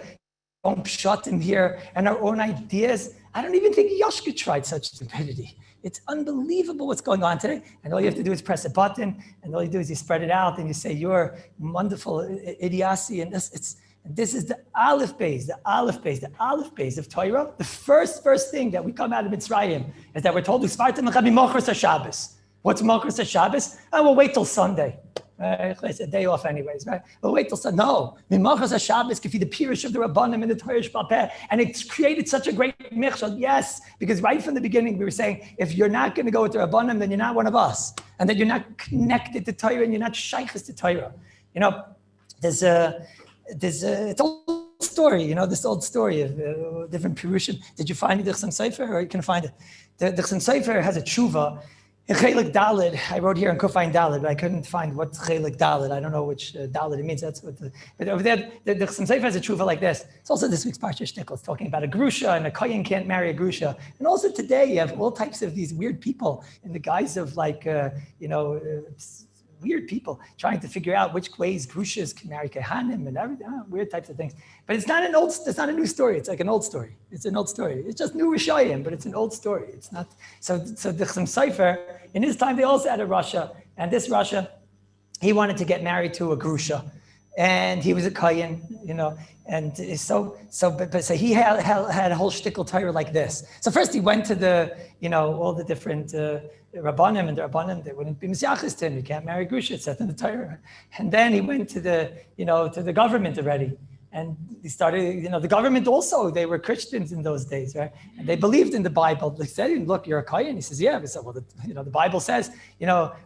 shut in here and our own ideas. I don't even think Yoshka tried such stupidity. It's unbelievable what's going on today. And all you have to do is press a button, and all you do is you spread it out, and you say you're wonderful idiocy. And this is the Aleph base of Torah. The first thing that we come out of Mitzrayim is that we're told Machras Shabbos. What's Machras Shabbos? And we'll wait till Sunday. It's a day off anyways, right? We'll wait till Sunday. No, Machras Shabbos could be the Pirush of the Rabbanim and the Torah Shebal Peh, and it's created such a great mechshel. Yes, because right from the beginning we were saying, if you're not going to go with the Rabbanim, then you're not one of us, and that you're not connected to Torah and you're not shaykhs to Torah. There's it's old story, this old story of different Pirushim. Did you find it in the Hilchos Shabbos, or you can find it? The Hilchos Shabbos has a tshuva. In Chelik Daled, I wrote here in Kufayin Daled, but I couldn't find what Chelik Daled. I don't know which Daled it means. That's what. But over there, the Hilchos Shabbos has a tshuva like this. It's also this week's Parsha shtickle. It's talking about a grusha, and a kohen can't marry a grusha. And also today, you have all types of these weird people in the guise of weird people trying to figure out which ways grushas can marry kehanim and everything, weird types of things. But it's not a new story. It's like an old story. It's an old story. It's just new Rishayim, but it's an old story. It's not, so the Hilchos Shabbos, in his time, they also had a Rasha, and this Rasha, he wanted to get married to a grusha, and he was a kohen, and so he had a whole shtickle Torah like this. So first he went to the, all the different Rabbanim, and the Rabbanim, they wouldn't be Mesiachis to him. You can't marry grusha, it's set in the Torah. And then he went to the government already. And he started, the government also, they were Christians in those days, right? And they believed in the Bible. They said, look, you're a kohen. He says, yeah. We said, well, the Bible says,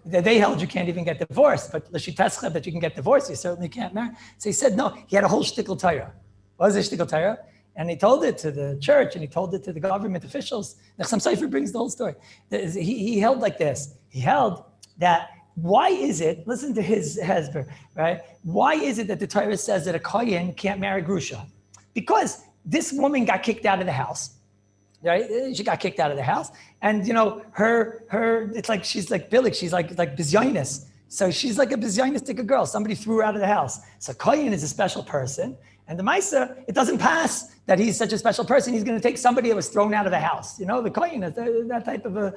they held you can't even get divorced, but l'shitescha that you can get divorced, you certainly can't marry. So he said, no, he had a whole shtickle Torah. What was a shtickle Torah? And he told it to the church, and he told it to the government officials. The Chassam Sofer brings the whole story. He held like this. He held that, why is it, listen to his hesber, right? Why is it that the Torah says that a kohen can't marry grusha? Because this woman got kicked out of the house, right? She got kicked out of the house. And, her it's like, she's like billig, she's like bizyonis. So she's like a bizyonistic girl. Somebody threw her out of the house. So kohen is a special person. And the Maisa, it doesn't pass that he's such a special person. He's going to take somebody that was thrown out of the house. The kohen is that type of a,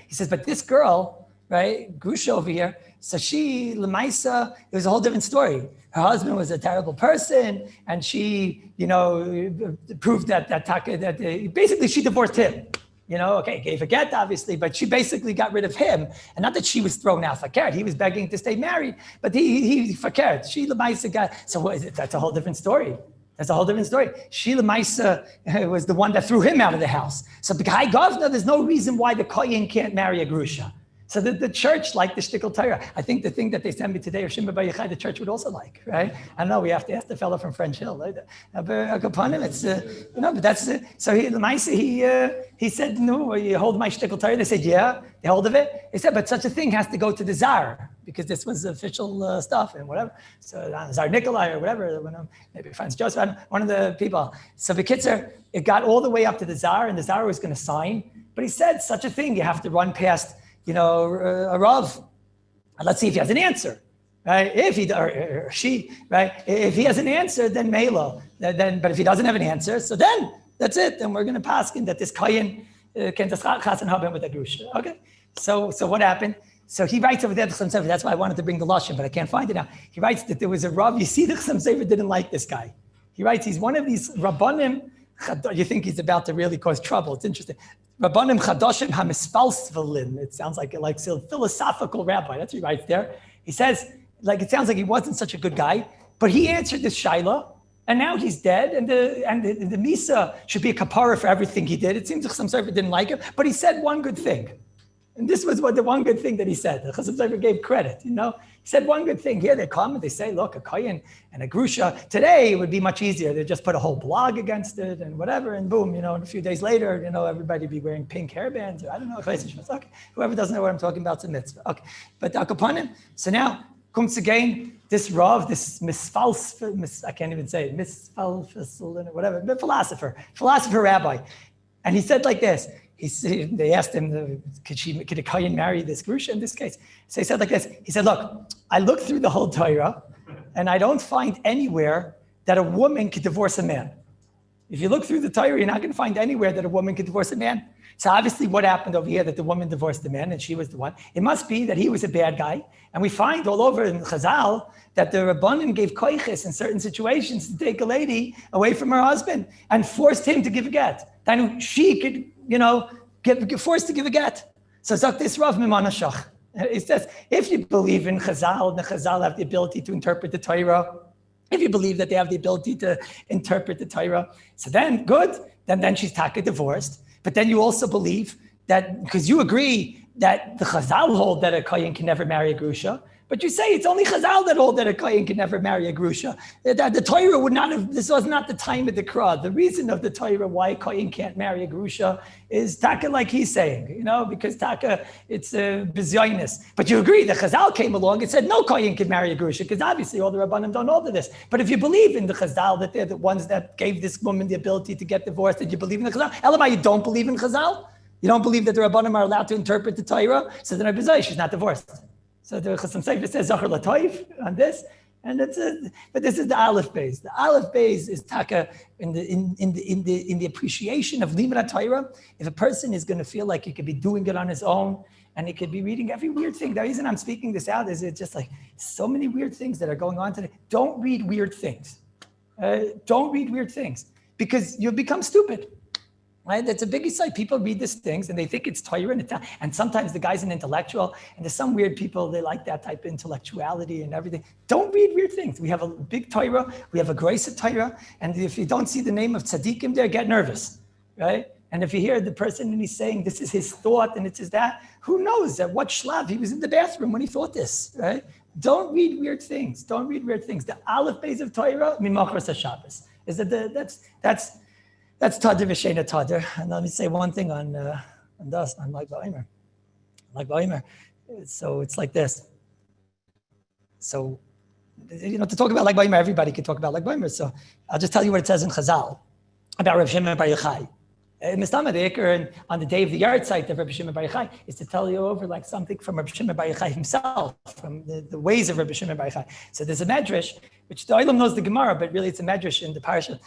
he says, but this girl, right, grusha over here, so she, Lemaisa, it was a whole different story. Her husband was a terrible person, and she, proved that basically she divorced him. Okay, gave a get, obviously, but she basically got rid of him. And not that she was thrown out fakert. He was begging to stay married, but he fakert. She lemaisa got, that's a whole different story. That's a whole different story. She lemaisa was the one that threw him out of the house. So the guy governor, there's no reason why the kohen can't marry a grusha. So the church liked the shtickle Torah. I think the thing that they sent me today, Shimba Bar Yochai, the church would also like, right? I don't know, we have to ask the fellow from French Hill. But it's, but that's, so he said, no, you hold my shtickle Torah? They said, yeah, they hold of it. He said, but such a thing has to go to the Tsar, because this was official stuff and whatever. So Tsar Nikolai or whatever, maybe Franz Joseph, one of the people. So Bekitzer, it got all the way up to the Tsar, and the Tsar was going to sign. But he said, such a thing, you have to run past a Rav. Let's see if he has an answer, right? If he or she, right? If he has an answer, then Melo. Then, but if he doesn't have an answer, so then that's it. Then we're going to paskin that this kohen can chasen haben with a grusha. Okay. So what happened? So he writes over there the Chasam Sofer. That's why I wanted to bring the lashon, but I can't find it now. He writes that there was a Rav. You see, the Chasam Sofer didn't like this guy. He writes he's one of these rabbanim. You think he's about to really cause trouble. It's interesting. Rabbanim Chadoshim HaMispalsvelin. It sounds like a philosophical rabbi. That's what he writes there. He says, it sounds like he wasn't such a good guy, but he answered this shaila, and now he's dead, and the Misa should be a kapara for everything he did. It seems like Chasam Sofer didn't like him, but he said one good thing. And this was the one good thing that he said. The Chasam Sofer gave credit, He said one good thing. Here they come and they say, look, a kohen and a grusha. Today it would be much easier. They just put a whole blog against it and whatever, and boom, and a few days later, everybody be wearing pink hairbands, or I don't know. Okay, whoever doesn't know what I'm talking about, it's a mitzvah. Okay, but akapanim. So now comes again this Rav, this I can't even say it, whatever, philosopher rabbi, and he said like this. They asked him, could a kohen marry this grusha in this case? So he said like this. He said, look, I looked through the whole Torah, and I don't find anywhere that a woman could divorce a man. If you look through the Torah, you're not going to find anywhere that a woman could divorce a man. So obviously what happened over here, that the woman divorced the man, and she was the one. It must be that he was a bad guy. And we find all over in Chazal that the Rabbanim gave koiches in certain situations to take a lady away from her husband and forced him to give a get. Then she could, get forced to give a get. So Zak this Rav Mimanashach. It says, if you believe in Chazal, and the Chazal have the ability to interpret the Torah, if you believe that they have the ability to interpret the Torah, so then good, then she's taka divorced. But then you also believe that, because you agree that the Chazal hold that a kohen can never marry a grusha, but you say it's only Chazal that hold that a kohen can never marry a grusha. That the Torah would not have, this was not the time of the Krah. The reason of the Torah why a kohen can't marry a grusha is taka like he's saying, because taka, it's a bizyonis. But you agree that Chazal came along and said no kohen can marry a grusha, because obviously all the Rabbanim don't know this. But if you believe in the Chazal, that they're the ones that gave this woman the ability to get divorced, and you believe in the Chazal, Elamai, you don't believe in Chazal? You don't believe that the Rabbanim are allowed to interpret the Torah? So then she's not divorced. So the Chasam Sofer says Zachar Latoif on this, and but this is the Aleph Beis. The Aleph Beis is taka in the appreciation of Limud Torah. If a person is going to feel like he could be doing it on his own, and he could be reading every weird thing. The reason I'm speaking this out is it's just like so many weird things that are going on today. Don't read weird things. Don't read weird things, because you'll become stupid. Right? That's a big insight. People read these things and they think it's Torah, and sometimes the guy's an intellectual, and there's some weird people, they like that type of intellectuality and everything. Don't read weird things. We have a big Torah, we have a grace of Torah, and if you don't see the name of tzaddikim there, get nervous, right? And if you hear the person and he's saying this is his thought and it's his that, who knows at what shlav he was in the bathroom when he thought this, right? Don't read weird things. Don't read weird things. The Aleph Beis of Torah, Mimachras Shabbos, is that that's Tadir V'Sheina Tadir. And let me say one thing on Lag Ba'omer. So it's like this. So, to talk about Lag Ba'omer, everybody can talk about Lag Ba'omer. So I'll just tell you what it says in Chazal about Rav Shimon Bar Yochai. Mistama the Iker, on the day of the yard site of Rabbi Shimon Bar Yochai, is to tell you over like something from Rabbi Shimon Bar Yochai himself, from the ways of Rabbi Shimon Bar Yochai. So there's a medrash, which the Olam knows the Gemara, but really it's a medrash in the Parsha,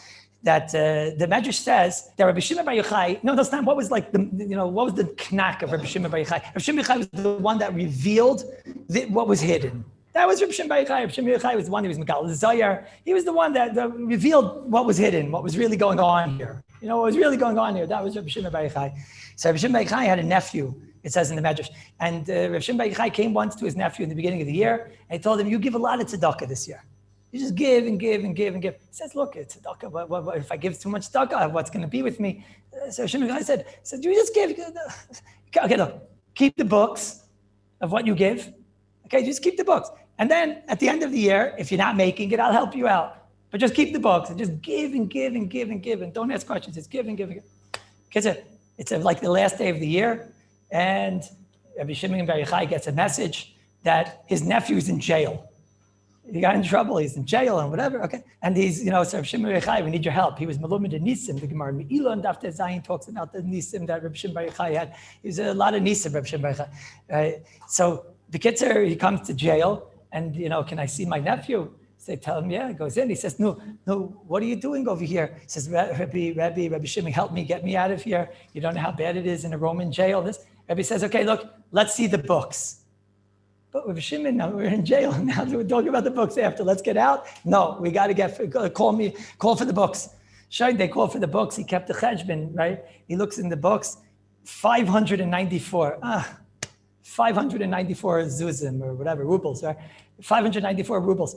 that the medrash says that Rabbi Shimon Bar Yochai, that's not what was like what was the knack of Rabbi Shimon Bar Yochai? Rabbi Shimon Bar Yochai was the one that revealed what was hidden. That was Rabbi Shimon Bar Yochai. Rabbi Shimon Bar Yochai was the one who was Megal Zayar. He was the one that revealed what was hidden, what was really going on here. You know what was really going on here? That was Rabbi Shimon Bar Yochai. So Rabbi Shimon Bar Yochai had a nephew, it says in the Medrash. And Rabbi Shimon Bar Yochai came once to his nephew in the beginning of the year, and he told him, you give a lot of tzedakah this year. You just give and give and give and give. He says, look, it's tzedakah. What, if I give too much tzedakah, what's going to be with me? So Shimon Bar Yochai said, you just give. Okay, look, keep the books of what you give. Okay, just keep the books. And then at the end of the year, if you're not making it, I'll help you out. But just keep the books and just give and give and give and give and don't ask questions. Just give and give and give. Okay, it's like the last day of the year, and Rabbi Shimon Bar Yochai gets a message that his nephew's in jail. He got in trouble. He's in jail and whatever. Okay, and he's, so Rabbi Shimon Bar Yochai, we need your help. He was Malumid in Nisim. The Gemara Me'ilah and Daf Zayin talks about the Nisim that Rabbi Shimon Bar Yochai had. He was a lot of Nisim, Rabbi Shimon Bar Yochai. So the Kitzer, he comes to jail, and can I see my nephew? They tell him, yeah. He goes in. He says, no, what are you doing over here? He says, Rabbi Shimon, help me, get me out of here. You don't know how bad it is in a Roman jail. Rabbi says, okay, look, let's see the books. But Rabbi Shimon, now we're in jail. Now we're talking about the books after. Let's get out. No, we got to call for the books. They call for the books. He kept the cheshbon, right? He looks in the books, 594. 594 zuzim or whatever, rubles, right? 594 rubles.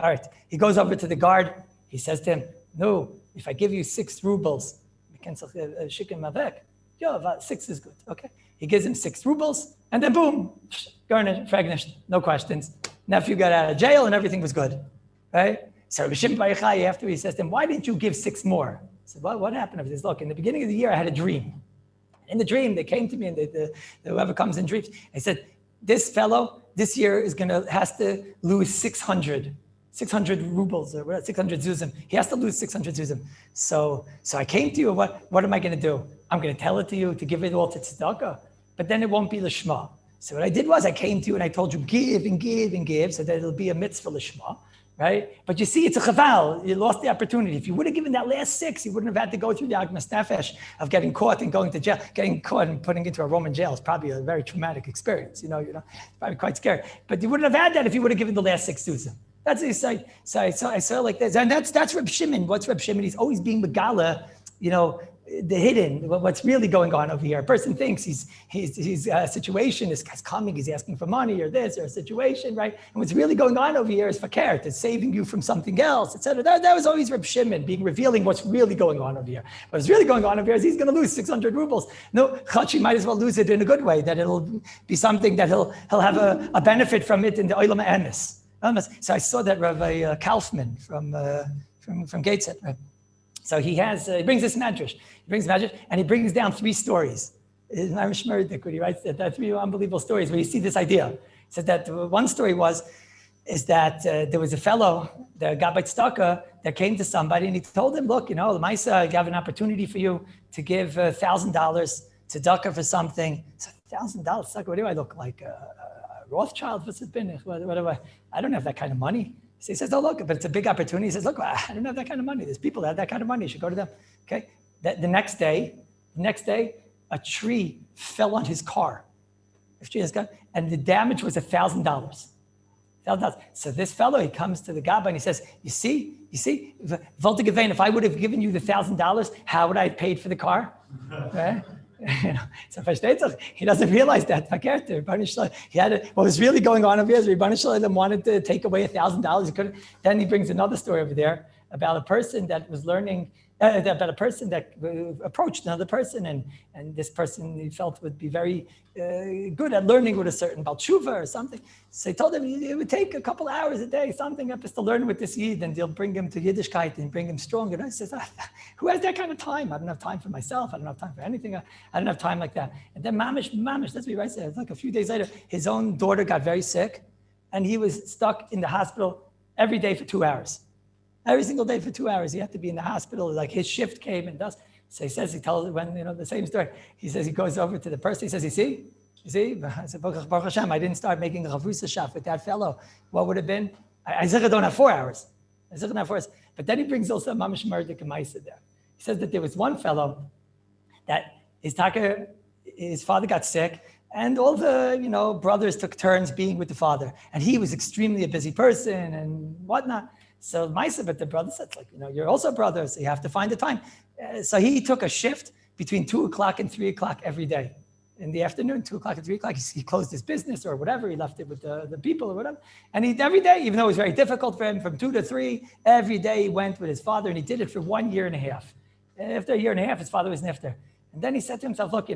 All right, he goes over to the guard. He says to him, no, if I give you 6 rubles, we can shikim mavek. Yeah, 6 is good, okay. He gives him 6 rubles, and then boom, garnished, fragnished, no questions. Nephew got out of jail, and everything was good, right? So Rabbi Shimon Bar Yochai, after he says to him, why didn't you give 6 more? He said, what happened? He says, look, in the beginning of the year, I had a dream. In the dream, they came to me, and whoever comes in dreams, they said, this fellow, this year has to lose 600 rubles or whatever, 600 zuzim. He has to lose 600 zuzim. So I came to you. What am I going to do? I'm going to tell it to you to give it all to tzedakah, but then it won't be lishma. So what I did was I came to you and I told you give and give and give, so that it'll be a mitzvah lishma, right? But you see, it's a chaval. You lost the opportunity. If you would have given that last 6, you wouldn't have had to go through the agmas nefesh of getting caught and going to jail. Getting caught and putting into a Roman jail is probably a very traumatic experience. It's probably quite scary. But you wouldn't have had that if you would have given the last 6 zuzim. That's what he said. So I saw like this. And that's Reb Shimon. What's Reb Shimon? He's always being megala, the hidden, what's really going on over here. A person thinks his situation, this guy's coming, he's asking for money or this or a situation, right? And what's really going on over here is fakert, it's saving you from something else, etc. That was always Reb Shimon revealing what's really going on over here. What's really going on over here is he's going to lose 600 rubles. No, Chachi might as well lose it in a good way, that it'll be something that he'll have a benefit from it in the Olam Emes. So I saw that Rabbi Kaufman from Gateshead, right? So he brings this medrash. He brings medrash, and he brings down 3 stories. It's not Shmerdik when he writes that 3 unbelievable stories where you see this idea. He said that one story is that there was a fellow, the Gabbai Tzedakah, that came to somebody and he told him, look, Lamaisa, I have an opportunity for you to give $1,000 tzedakah for something. So $1,000 tzedakah, what do I look like? Rothschild, what's it been? I don't have that kind of money. So he says, oh, look, but it's a big opportunity. He says, look, I don't have that kind of money. There's people that have that kind of money. You should go to them. Okay. The next day, a tree fell on his car. And the damage was $1,000. $1,000. So this fellow, he comes to the Gabbai and he says, you see, if I would have given you the $1,000, how would I have paid for the car? Right? So he doesn't realize that. What was really going on over here is Rebbeinu Shalom wanted to take away $1,000. He couldn't. Then he brings another story over there about a person that was learning, about a person that approached another person, and this person he felt would be very good at learning with a certain Baal Tshuva or something. So he told him it would take a couple hours a day, something up, just to learn with this Yid, and they'll bring him to Yiddishkeit and bring him stronger. And I says, who has that kind of time? I don't have time for myself. I don't have time for anything. I don't have time like that. And then mamish, that's what he writes there. Like a few days later, his own daughter got very sick, and he was stuck in the hospital every day for 2 hours. Every single day for 2 hours, he had to be in the hospital. Like his shift came and does. So he tells the same story. He says he goes over to the person. He says, you see? I said, Baruch Hashem, I didn't start making a chavrusa shaf with that fellow. What would have been? I don't have 4 hours. But then he brings also mamish merdik and ma'isa there. He says that there was one fellow that his father got sick, and all the brothers took turns being with the father, and he was extremely a busy person and whatnot. So Maisa, but the brother said, like, you're also a brother, so you have to find the time. So he took a shift between 2 o'clock and 3 o'clock every day. In the afternoon, 2 o'clock and 3 o'clock, he closed his business or whatever. He left it with the people or whatever. And every day, even though it was very difficult for him, from 2 to 3, every day he went with his father, and he did it for 1 year and a half. And after a year and a half, his father was nifter. And then he said to himself, look,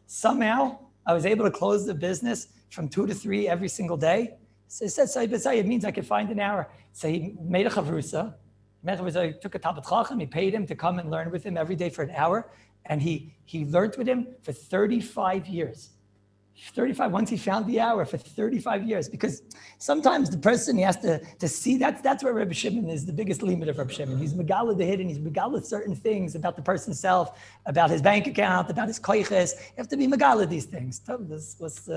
somehow I was able to close the business from 2 to 3 every single day. So he said, it means I could find an hour. So he made a chavrusa. He took a Talmid Chacham, he paid him to come and learn with him every day for an hour. And he learned with him for 35 years. 35, once he found the hour, for 35 years. Because sometimes the person, he has to see, that's where Rabbi Shimon is the biggest limit of Rabbi Shimon. He's megala the hidden, he's megala certain things about the person's self, about his bank account, about his koiches. You have to be megala these things. This was